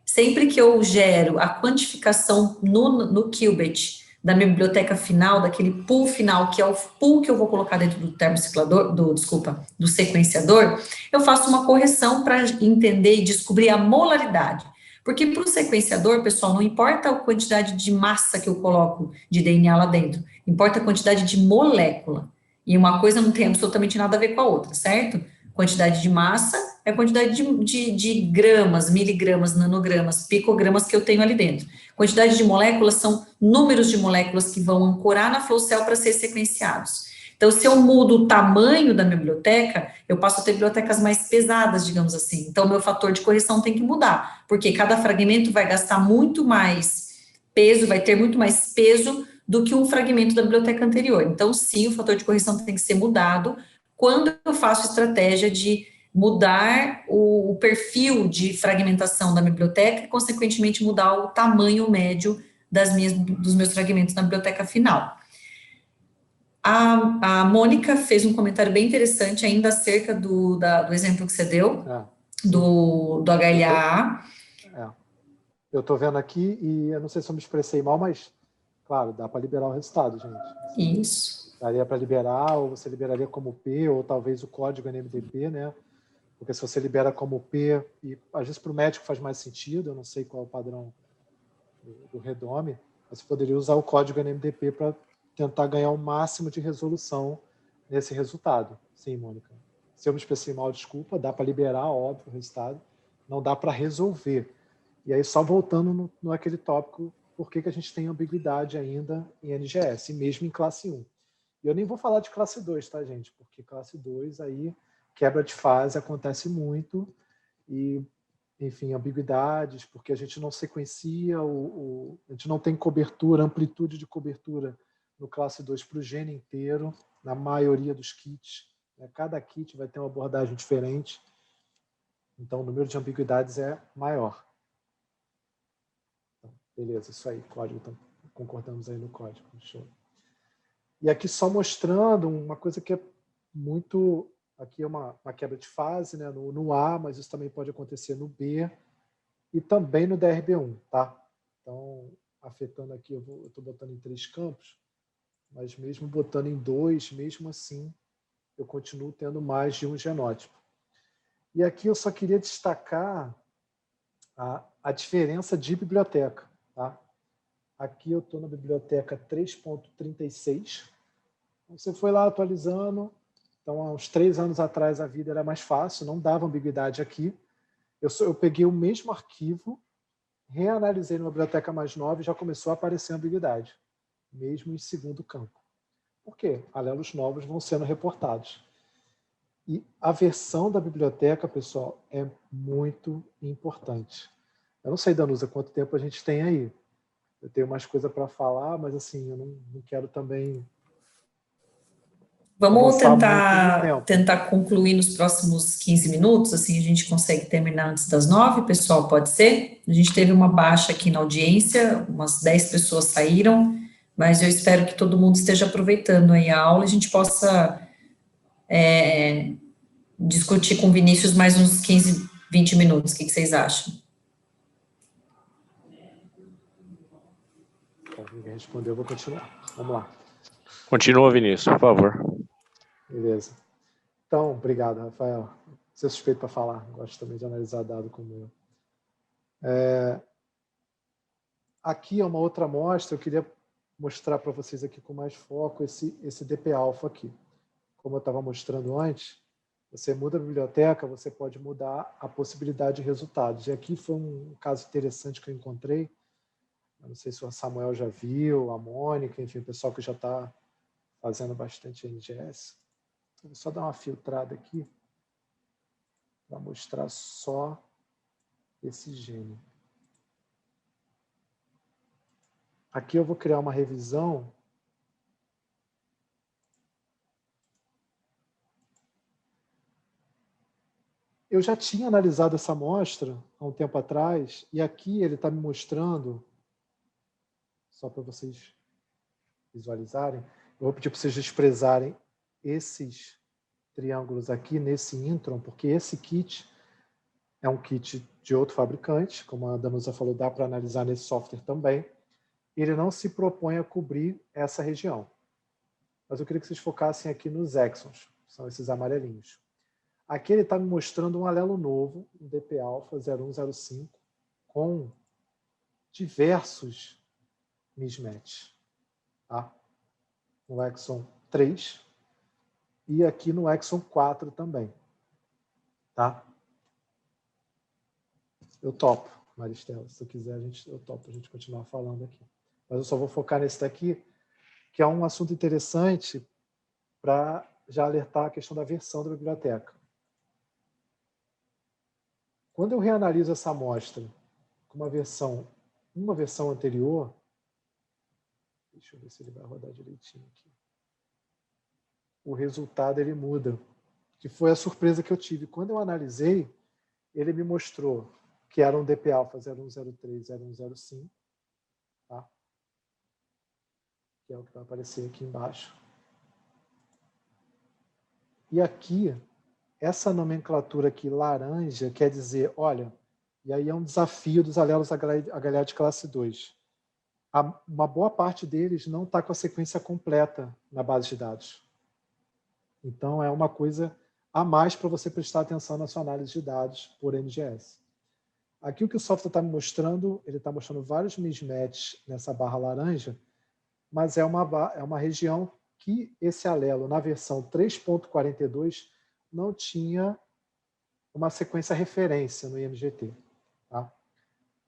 sempre que eu gero a quantificação no qubit da minha biblioteca final, daquele pool final, que é o pool que eu vou colocar dentro do termociclador, do sequenciador, eu faço uma correção para entender e descobrir a molaridade. Porque para o sequenciador, pessoal, não importa a quantidade de massa que eu coloco de DNA lá dentro, importa a quantidade de molécula. E uma coisa não tem absolutamente nada a ver com a outra, certo? Quantidade de massa é a quantidade de gramas, miligramas, nanogramas, picogramas que eu tenho ali dentro. Quantidade de moléculas são números de moléculas que vão ancorar na flow cell para ser sequenciados. Então, se eu mudo o tamanho da minha biblioteca, eu passo a ter bibliotecas mais pesadas, digamos assim. Então, meu fator de correção tem que mudar, porque cada fragmento vai gastar muito mais peso, vai ter muito mais peso do que um fragmento da biblioteca anterior. Então, sim, o fator de correção tem que ser mudado quando eu faço estratégia de mudar o perfil de fragmentação da biblioteca e, consequentemente, mudar o tamanho médio dos meus fragmentos na biblioteca final. A Mônica fez um comentário bem interessante ainda acerca do exemplo que você deu, do HLA. Eu estou vendo aqui e eu não sei se eu me expressei mal, mas, claro, dá para liberar o resultado, gente. Isso. Daria para liberar, ou você liberaria como P, ou talvez o código NMDP, né? Porque se você libera como P, e às vezes para o médico faz mais sentido, eu não sei qual é o padrão do Redome, mas você poderia usar o código NMDP para tentar ganhar o máximo de resolução nesse resultado. Sim, Mônica. Se eu me expressei mal, desculpa, dá para liberar, óbvio, o resultado, não dá para resolver. E aí, só voltando no aquele tópico, por que a gente tem ambiguidade ainda em NGS, mesmo em classe 1. E eu nem vou falar de classe 2, tá, gente? Porque classe 2, aí, quebra de fase acontece muito e, enfim, ambiguidades, porque a gente não sequencia, a gente não tem cobertura, amplitude de cobertura no classe 2 para o gene inteiro, na maioria dos kits. Né? Cada kit vai ter uma abordagem diferente, então o número de ambiguidades é maior. Então, beleza, isso aí, código, então, concordamos aí no código. Show. E aqui só mostrando uma coisa que é muito... Aqui é uma quebra de fase, né, no A, mas isso também pode acontecer no B e também no DRB1, tá? Então, afetando aqui, eu estou botando em 3 campos, mas mesmo botando em 2, mesmo assim, eu continuo tendo mais de um genótipo. E aqui eu só queria destacar a diferença de biblioteca, tá? Aqui eu estou na biblioteca 3.36. Você foi lá atualizando. Então, há uns 3 anos atrás, a vida era mais fácil, não dava ambiguidade aqui. Eu peguei o mesmo arquivo, reanalisei numa biblioteca mais nova e já começou a aparecer ambiguidade, mesmo em segundo campo. Por quê? Alelos novos vão sendo reportados. E a versão da biblioteca, pessoal, é muito importante. Eu não sei, Danusa, quanto tempo a gente tem aí. Eu tenho mais coisa para falar, mas assim, eu não quero também... Vamos tentar concluir nos próximos 15 minutos, assim a gente consegue terminar antes das 9, pessoal, pode ser? A gente teve uma baixa aqui na audiência, umas 10 pessoas saíram, mas eu espero que todo mundo esteja aproveitando aí a aula e a gente possa discutir com o Vinícius mais uns 15, 20 minutos. O que vocês acham? Bom, ninguém respondeu, eu vou continuar. Vamos lá. Continua, Vinícius, por favor. Beleza. Então, obrigado, Rafael. Você é suspeito para falar. Gosto também de analisar dado como eu. Aqui é uma outra amostra. Eu queria mostrar para vocês aqui com mais foco esse DP-alfa aqui. Como eu estava mostrando antes, você muda a biblioteca, você pode mudar a possibilidade de resultados. E aqui foi um caso interessante que eu encontrei. Eu não sei se o Samuel já viu, a Mônica, enfim, o pessoal que já está fazendo bastante NGS. Vou só dar uma filtrada aqui para mostrar só esse gene. Aqui eu vou criar uma revisão. Eu já tinha analisado essa amostra há um tempo atrás, e aqui ele está me mostrando, só para vocês visualizarem, eu vou pedir para vocês desprezarem esses triângulos aqui nesse intron, porque esse kit é um kit de outro fabricante, como a Danusa falou, dá para analisar nesse software também. Ele não se propõe a cobrir essa região. Mas eu queria que vocês focassem aqui nos exons, são esses amarelinhos. Aqui ele está me mostrando um alelo novo, um DP-alfa 0105, com diversos mismatches. Tá? No exon 3 e aqui no exon 4 também. Tá? Eu topo, Maristela, se você quiser, eu topo a gente continuar falando aqui. Mas eu só vou focar nesse daqui, que é um assunto interessante para já alertar a questão da versão da biblioteca. Quando eu reanaliso essa amostra com uma versão anterior, deixa eu ver se ele vai rodar direitinho aqui. O resultado ele muda, que foi a surpresa que eu tive. Quando eu analisei, ele me mostrou que era um DP-alfa 0103, 0105, tá? Que é o que vai aparecer aqui embaixo. E aqui, essa nomenclatura aqui, laranja, quer dizer, olha, e aí é um desafio dos alelos HLA de classe 2. Uma boa parte deles não está com a sequência completa na base de dados. Então, é uma coisa a mais para você prestar atenção na sua análise de dados por NGS. Aqui o que o software está me mostrando, ele está mostrando vários mismatches nessa barra laranja, mas é uma região que esse alelo, na versão 3.42, não tinha uma sequência referência no IMGT. Tá?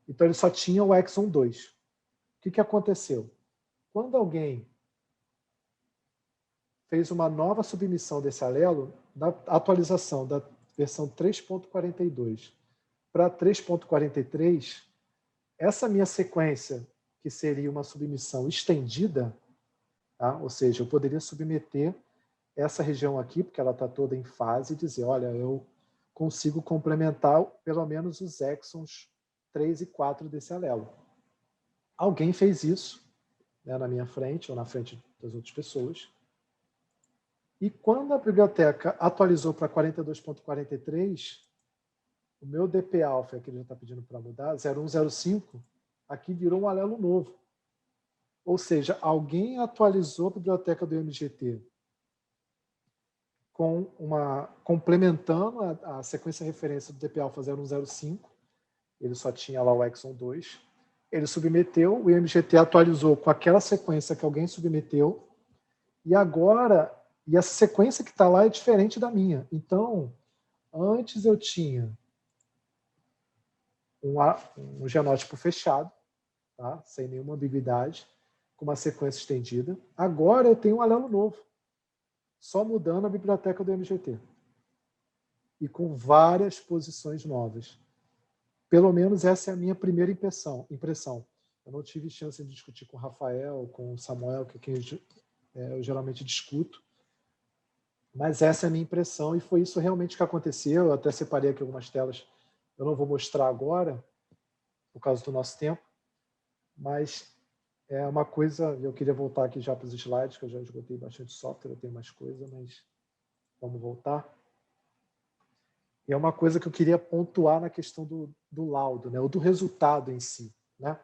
Então, ele só tinha o exon 2. O que aconteceu? Quando alguém fez uma nova submissão desse alelo, na atualização da versão 3.42 para 3.43, essa minha sequência, que seria uma submissão estendida, tá? Ou seja, eu poderia submeter essa região aqui, porque ela está toda em fase, e dizer, olha, eu consigo complementar pelo menos os exons 3 e 4 desse alelo. Alguém fez isso, né, na minha frente ou na frente das outras pessoas. E quando a biblioteca atualizou para 42.43, o meu DP-alfa, que ele já está pedindo para mudar, 0105, aqui virou um alelo novo. Ou seja, alguém atualizou a biblioteca do MGT complementando a sequência de referência do DP-alfa 0105, ele só tinha lá o exon 2, ele submeteu, o IMGT atualizou com aquela sequência que alguém submeteu, e agora, essa sequência que está lá é diferente da minha. Então, antes eu tinha um genótipo fechado, tá? Sem nenhuma ambiguidade, com uma sequência estendida. Agora eu tenho um alelo novo, só mudando a biblioteca do MGT. E com várias posições novas. Pelo menos essa é a minha primeira impressão. Eu não tive chance de discutir com o Rafael, com o Samuel, que é quem eu geralmente discuto, mas essa é a minha impressão e foi isso realmente que aconteceu. Eu até separei aqui algumas telas, eu não vou mostrar agora, por causa do nosso tempo, mas é uma coisa, eu queria voltar aqui já para os slides, que eu já esgotei bastante software, eu tenho mais coisa, mas vamos voltar. E é uma coisa que eu queria pontuar na questão do laudo, né? Ou do resultado em si, né?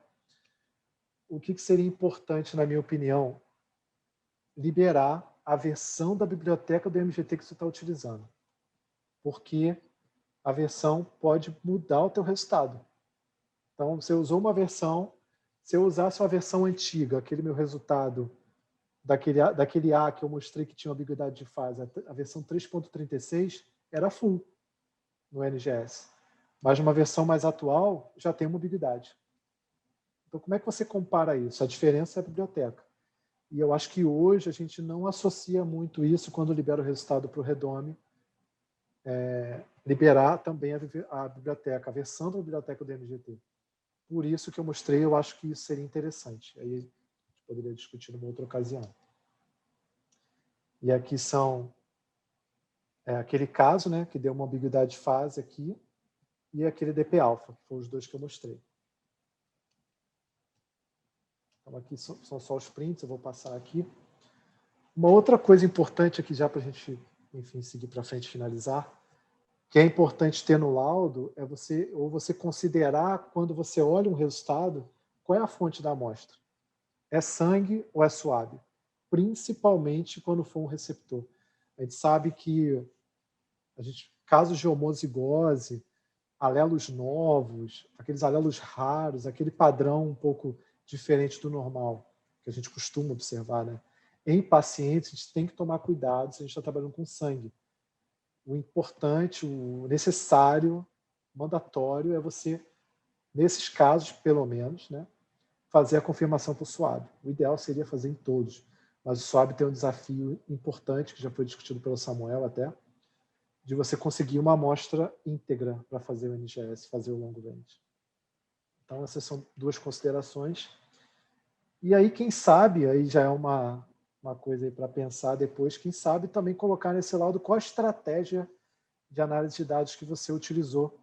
O que seria importante, na minha opinião, liberar a versão da biblioteca do MGT que você está utilizando. Porque a versão pode mudar o teu resultado. Então, você usou uma versão, se eu usasse uma versão antiga, aquele meu resultado daquele A que eu mostrei que tinha ambiguidade de fase, a versão 3.36 era full no NGS. Mas numa versão mais atual, já tem uma ambiguidade. Então, como é que você compara isso? A diferença é a biblioteca. E eu acho que hoje a gente não associa muito isso quando libera o resultado para o Redome, liberar também a biblioteca, a versão da biblioteca do MGT. Por isso que eu mostrei, eu acho que isso seria interessante. Aí a gente poderia discutir numa outra ocasião. E aqui são aquele caso, né, que deu uma ambiguidade de fase aqui, e aquele DP-alfa, que foram os dois que eu mostrei. Então aqui são só os prints, eu vou passar aqui. Uma outra coisa importante aqui, já para a gente, enfim, seguir para frente e finalizar, que é importante ter no laudo, é você considerar, quando você olha um resultado, qual é a fonte da amostra. É sangue ou é suave? Principalmente quando for um receptor. A gente sabe que casos de homozigose, alelos novos, aqueles alelos raros, aquele padrão um pouco diferente do normal, que a gente costuma observar, né? Em pacientes, a gente tem que tomar cuidado se a gente está trabalhando com sangue. O importante, o necessário, mandatório é você, nesses casos, pelo menos, né, fazer a confirmação por SWAB. O ideal seria fazer em todos, mas o SWAB tem um desafio importante, que já foi discutido pelo Samuel até, de você conseguir uma amostra íntegra para fazer o NGS, fazer o long range. Então, essas são duas considerações. E aí, quem sabe, aí já é uma coisa para pensar depois, quem sabe também colocar nesse laudo qual a estratégia de análise de dados que você utilizou,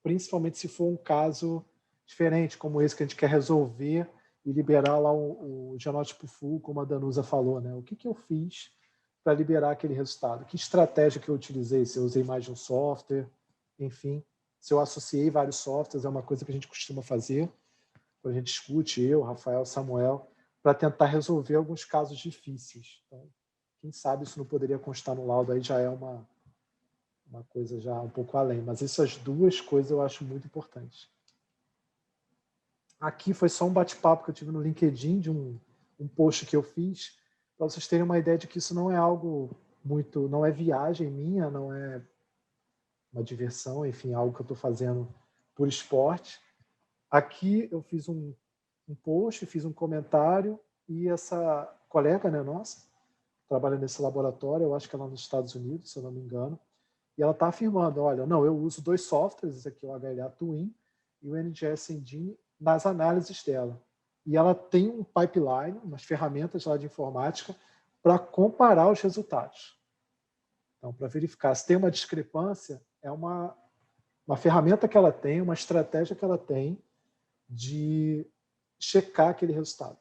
principalmente se for um caso diferente, como esse que a gente quer resolver e liberar lá o genótipo full, como a Danusa falou, né? O que eu fiz para liberar aquele resultado? Que estratégia que eu utilizei? Se eu usei mais de um software, enfim, se eu associei vários softwares, é uma coisa que a gente costuma fazer, quando a gente discute, eu, Rafael, Samuel, para tentar resolver alguns casos difíceis. Então, quem sabe isso não poderia constar no laudo, aí já é uma coisa já um pouco além. Mas essas duas coisas eu acho muito importantes. Aqui foi só um bate-papo que eu tive no LinkedIn, de um post que eu fiz, para vocês terem uma ideia de que isso não é algo muito, não é viagem minha, não é uma diversão, enfim, algo que eu estou fazendo por esporte. Aqui eu fiz um post, fiz um comentário, e essa colega, né, nossa, trabalha nesse laboratório, eu acho que é lá nos Estados Unidos, se eu não me engano, e ela está afirmando, olha, não, eu uso dois softwares, esse aqui é o HLA Twin e o NGS Engine, nas análises dela. E ela tem um pipeline, umas ferramentas lá de informática, para comparar os resultados. Então, para verificar se tem uma discrepância, é uma ferramenta que ela tem, uma estratégia que ela tem de checar aquele resultado.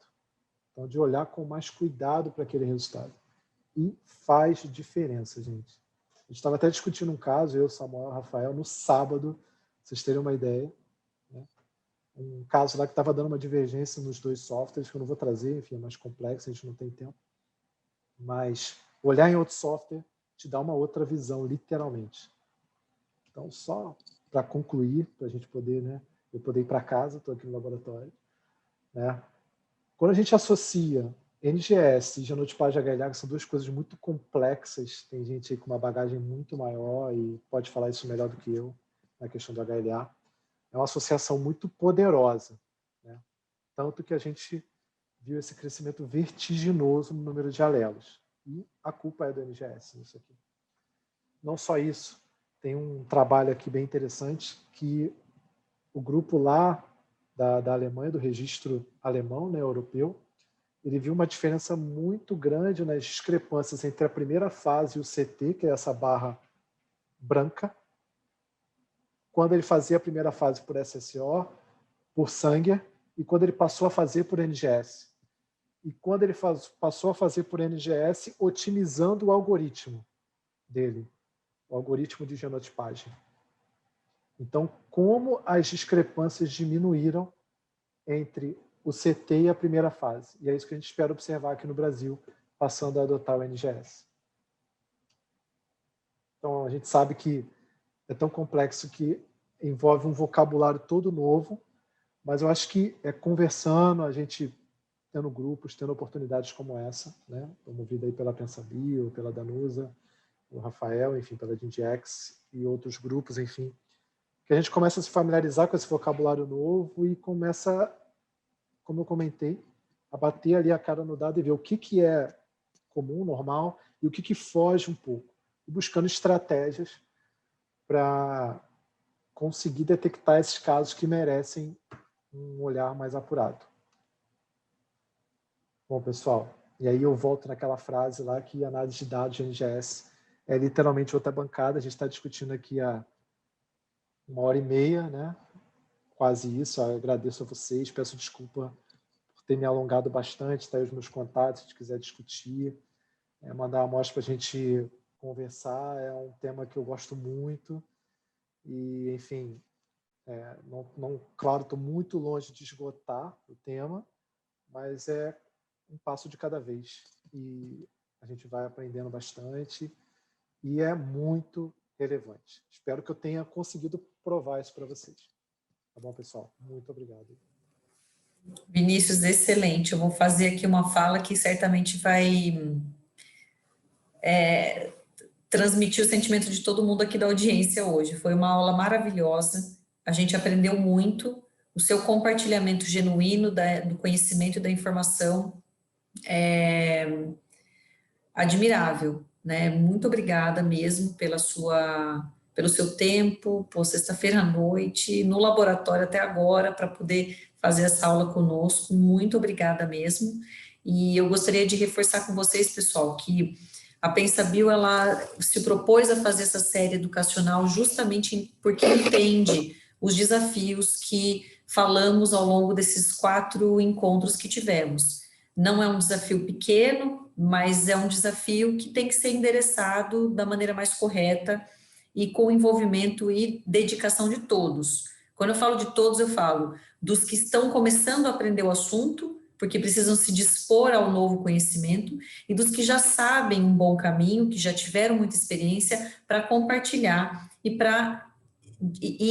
Então, de olhar com mais cuidado para aquele resultado. E faz diferença, gente. A gente estava até discutindo um caso, eu, Samuel e Rafael, no sábado, pra vocês terem uma ideia, né? Um caso lá que estava dando uma divergência nos dois softwares, que eu não vou trazer, enfim, é mais complexo, a gente não tem tempo. Mas olhar em outro software te dá uma outra visão, literalmente. Então, só para concluir, para a gente poder, né, eu poder ir para casa, estou aqui no laboratório, né? Quando a gente associa NGS e genotipagem HLA, que são duas coisas muito complexas, tem gente aí com uma bagagem muito maior e pode falar isso melhor do que eu na questão do HLA, é uma associação muito poderosa, né? Tanto que a gente viu esse crescimento vertiginoso no número de alelos. E a culpa é do NGS nisso aqui. Não só isso, tem um trabalho aqui bem interessante que o grupo lá da Alemanha, do registro alemão, né, europeu, ele viu uma diferença muito grande nas discrepâncias entre a primeira fase e o CT, que é essa barra branca, quando ele fazia a primeira fase por SSO, por Sanger, e quando ele passou a fazer por NGS. E quando ele passou a fazer por NGS, otimizando o algoritmo dele, o algoritmo de genotipagem. Então, como as discrepâncias diminuíram entre o CT e a primeira fase. E é isso que a gente espera observar aqui no Brasil, passando a adotar o NGS. Então, a gente sabe que é tão complexo que envolve um vocabulário todo novo, mas eu acho que conversando, a gente tendo grupos, tendo oportunidades como essa, né, promovida aí pela PensaBio, pela Danusa, o Rafael, enfim, pela GenDx e outros grupos, enfim, que a gente começa a se familiarizar com esse vocabulário novo e começa, como eu comentei, a bater ali a cara no dado e ver o que é comum, normal, e o que foge um pouco, e buscando estratégias para conseguir detectar esses casos que merecem um olhar mais apurado. Bom, pessoal, e aí eu volto naquela frase lá que análise de dados de NGS é literalmente outra bancada. A gente está discutindo aqui há 1h30, né? Quase isso. Eu agradeço a vocês, peço desculpa por ter me alongado bastante, tá aí os meus contatos, se quiser discutir, mandar uma amostra para a gente conversar. É um tema que eu gosto muito e, enfim, claro, estou muito longe de esgotar o tema, mas é um passo de cada vez e a gente vai aprendendo bastante e é muito relevante. Espero que eu tenha conseguido provar isso para vocês. Tá bom, pessoal? Muito obrigado. Vinícius, excelente. Eu vou fazer aqui uma fala que certamente vai transmitir o sentimento de todo mundo aqui da audiência hoje. Foi uma aula maravilhosa, a gente aprendeu muito, o seu compartilhamento genuíno do conhecimento e da informação é admirável, né? Muito obrigada mesmo pelo seu tempo, por sexta-feira à noite, no laboratório até agora, para poder fazer essa aula conosco. Muito obrigada mesmo. E eu gostaria de reforçar com vocês, pessoal, que a PensaBio, ela se propôs a fazer essa série educacional justamente porque entende os desafios que falamos ao longo desses 4 encontros que tivemos. Não é um desafio pequeno, mas é um desafio que tem que ser endereçado da maneira mais correta e com envolvimento e dedicação de todos. Quando eu falo de todos, eu falo dos que estão começando a aprender o assunto, porque precisam se dispor ao novo conhecimento, e dos que já sabem um bom caminho, que já tiveram muita experiência, para compartilhar e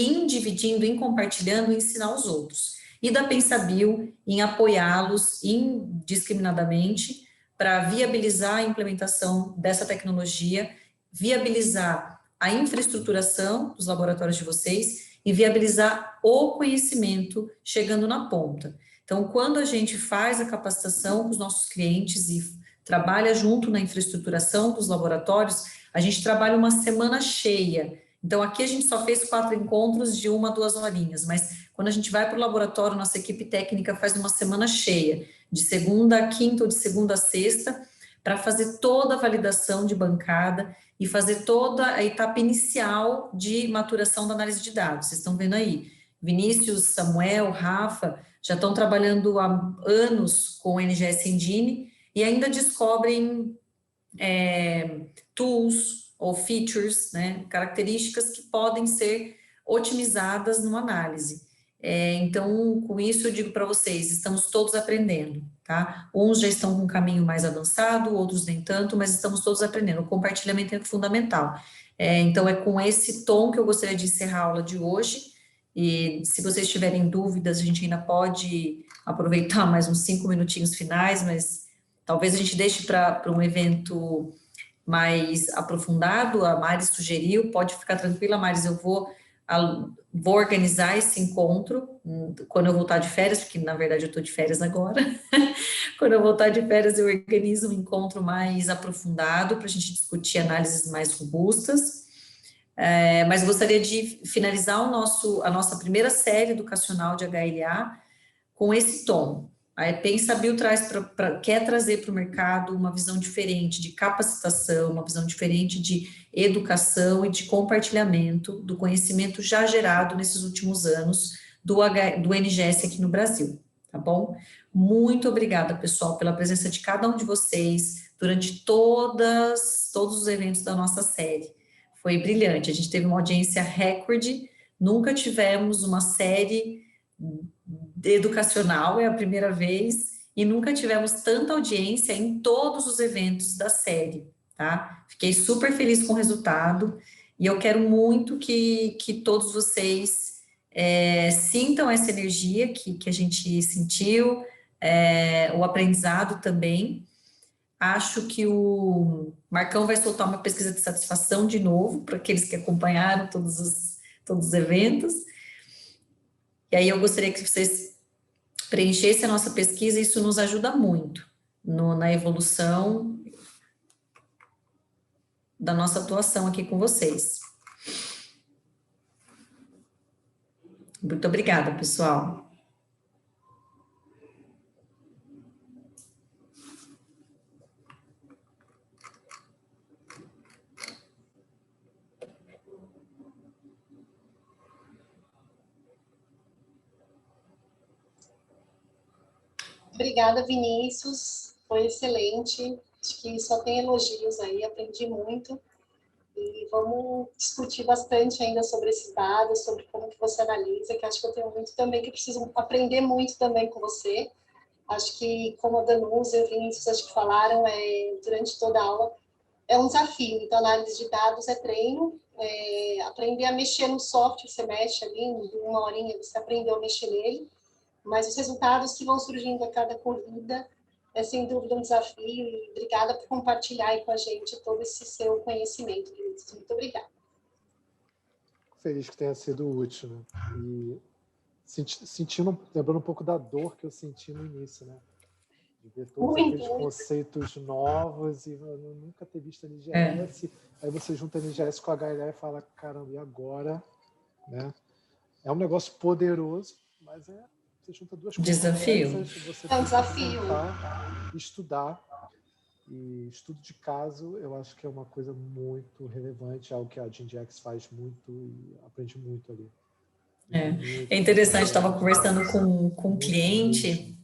em dividindo, em compartilhando, ensinar os outros. E da PensaBio em apoiá-los indiscriminadamente para viabilizar a implementação dessa tecnologia, viabilizar a infraestruturação dos laboratórios de vocês e viabilizar o conhecimento chegando na ponta. Então, quando a gente faz a capacitação com os nossos clientes e trabalha junto na infraestruturação dos laboratórios, a gente trabalha uma semana cheia. Então, aqui a gente só fez 4 encontros de 1 a 2 horinhas, mas quando a gente vai para o laboratório, nossa equipe técnica faz uma semana cheia, de segunda a quinta ou de segunda a sexta, para fazer toda a validação de bancada e fazer toda a etapa inicial de maturação da análise de dados. Vocês estão vendo aí, Vinícius, Samuel, Rafa, já estão trabalhando há anos com o NGS Engine e ainda descobrem tools ou features, né, características que podem ser otimizadas numa análise. Então, com isso eu digo para vocês, estamos todos aprendendo, tá? Uns já estão com um caminho mais avançado, outros nem tanto, mas estamos todos aprendendo. O compartilhamento é fundamental. Então, é com esse tom que eu gostaria de encerrar a aula de hoje. E se vocês tiverem dúvidas, a gente ainda pode aproveitar mais uns 5 minutinhos finais, mas talvez a gente deixe para um evento mais aprofundado. A Mari sugeriu, pode ficar tranquila, Mari, eu vou organizar esse encontro quando eu voltar de férias, porque na verdade eu estou de férias agora. Quando eu voltar de férias, eu organizo um encontro mais aprofundado para a gente discutir análises mais robustas. Mas gostaria de finalizar a nossa primeira série educacional de HLA com esse tom. A PensaBio quer trazer para o mercado uma visão diferente de capacitação, uma visão diferente de educação e de compartilhamento do conhecimento já gerado nesses últimos anos do NGS aqui no Brasil, tá bom? Muito obrigada, pessoal, pela presença de cada um de vocês durante todos os eventos da nossa série. Foi brilhante, a gente teve uma audiência recorde nunca tivemos uma série educacional, é a primeira vez, e nunca tivemos tanta audiência em todos os eventos da série, tá? Fiquei super feliz com o resultado, e eu quero muito que todos vocês sintam essa energia que a gente sentiu, o aprendizado também. Acho que o Marcão vai soltar uma pesquisa de satisfação de novo, para aqueles que acompanharam todos os eventos. E aí eu gostaria que vocês preenchessem a nossa pesquisa, isso nos ajuda muito na evolução da nossa atuação aqui com vocês. Muito obrigada, pessoal. Obrigada, Vinícius, foi excelente, acho que só tem elogios aí, aprendi muito, e vamos discutir bastante ainda sobre esses dados, sobre como que você analisa, que acho que eu tenho muito também, que eu preciso aprender muito também com você. Acho que, como a Danusa e o Vinícius acho que falaram, durante toda a aula, é um desafio. Então, análise de dados é treino, aprender a mexer no software, você mexe ali, em uma horinha você aprendeu a mexer nele, mas os resultados que vão surgindo a cada corrida é, sem dúvida, um desafio, e obrigada por compartilhar aí com a gente todo esse seu conhecimento, Vinícius. Muito obrigada. Feliz que tenha sido útil, né? E lembrando um pouco da dor que eu senti no início, né? De ver todos aqueles conceitos novos e eu nunca ter visto a NGS. Aí você junta a NGS com a HLA e fala, caramba, e agora? Né? É um negócio poderoso, mas você junta duas coisas. Desafio. Você é um desafio. Estudar. E estudo de caso, eu acho que é uma coisa muito relevante, algo que a GeneDx faz muito e aprende muito ali. É interessante, estava conversando com um cliente,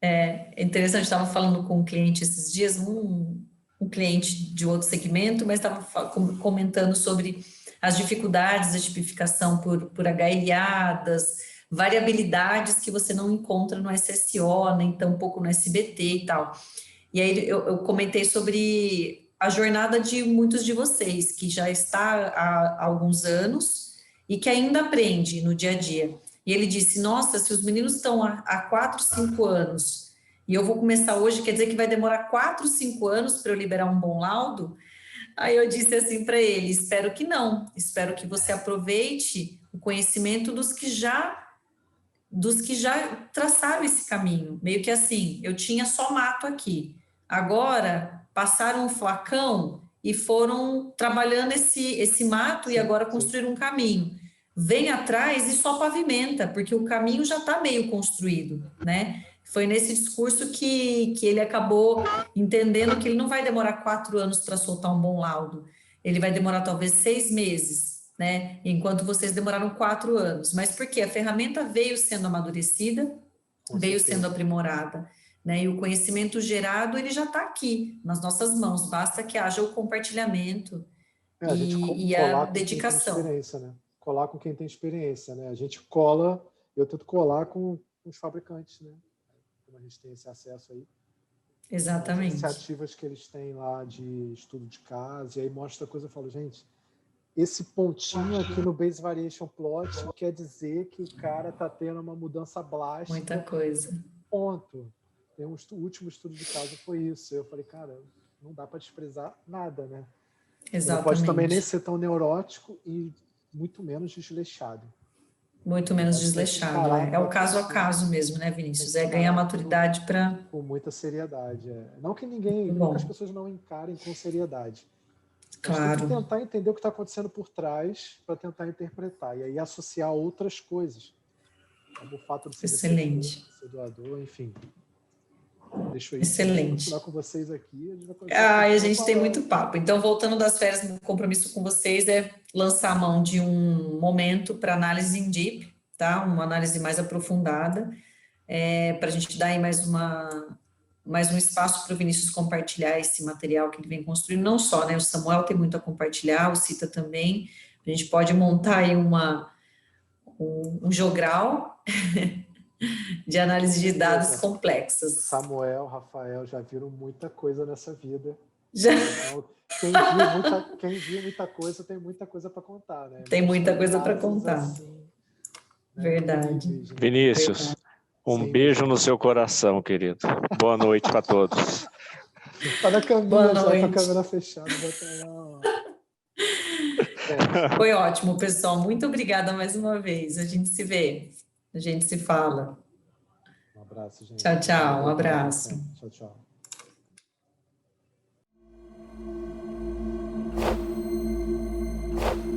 é interessante, estava falando com um cliente esses dias, um cliente de outro segmento, mas estava comentando sobre as dificuldades da tipificação por HLA, das variabilidades que você não encontra no SSO, nem tampouco no SBT e tal. E aí eu comentei sobre a jornada de muitos de vocês, que já está há alguns anos e que ainda aprende no dia a dia. E ele disse, nossa, se os meninos estão há 4, 5 anos e eu vou começar hoje, quer dizer que vai demorar 4, 5 anos para eu liberar um bom laudo? Aí eu disse assim para ele, espero que não, espero que você aproveite o conhecimento dos que já traçaram esse caminho, meio que assim, eu tinha só mato aqui, agora passaram um flacão e foram trabalhando esse mato e agora construíram um caminho. Vem atrás e só pavimenta, porque o caminho já está meio construído, né? Foi nesse discurso que ele acabou entendendo que ele não vai demorar 4 anos para soltar um bom laudo, ele vai demorar talvez 6 meses, né? Enquanto vocês demoraram 4 anos. Mas por quê? A ferramenta veio sendo amadurecida, veio sendo aprimorada, né? E o conhecimento gerado, ele já está aqui, nas nossas mãos, basta que haja o compartilhamento e a dedicação. Né? Colar com quem tem experiência, né? A gente cola, eu tento colar com os fabricantes, né? Como a gente tem esse acesso aí. Exatamente. As iniciativas que eles têm lá de estudo de caso, e aí mostra a coisa, eu falo, gente, esse pontinho aqui no Base Variation Plot quer dizer que o cara está tendo uma mudança blástica. Muita coisa. Ponto. Tem o último estudo de caso foi isso. Eu falei, cara, não dá para desprezar nada, né? Exatamente. Não pode também nem ser tão neurótico e muito menos desleixado. Muito menos desleixado. É o caso a caso mesmo, né, Vinícius? É ganhar maturidade para... Com muita seriedade. Não que não que as pessoas não encarem com seriedade. Claro. Tem que tentar entender o que está acontecendo por trás para tentar interpretar. E aí associar outras coisas. Como o fato de ser doador, enfim. Deixa eu ir. Excelente. Vou com vocês aqui. A gente tem muito papo. Então, voltando das férias, meu compromisso com vocês é lançar a mão de um momento para análise em deep, tá? Uma análise mais aprofundada, para a gente dar aí mais um espaço para o Vinícius compartilhar esse material que ele vem construindo, não só, né? O Samuel tem muito a compartilhar, o Cita também. A gente pode montar aí um jogral de análise de dados complexos. Samuel, Rafael já viram muita coisa nessa vida. Já Então, quem viu muita coisa tem muita coisa para contar, né? tem muita coisa para contar. Assim, né? Verdade. Vinícius, um Sim. beijo no seu coração, querido. Boa noite para todos. Tá na câmera, Boa já com a noite. câmera fechada. Bota lá, ó. Foi ótimo, pessoal. Muito obrigada mais uma vez. A gente se vê, a gente se fala. Um abraço, gente. Tchau, tchau. Um abraço. Tchau, tchau.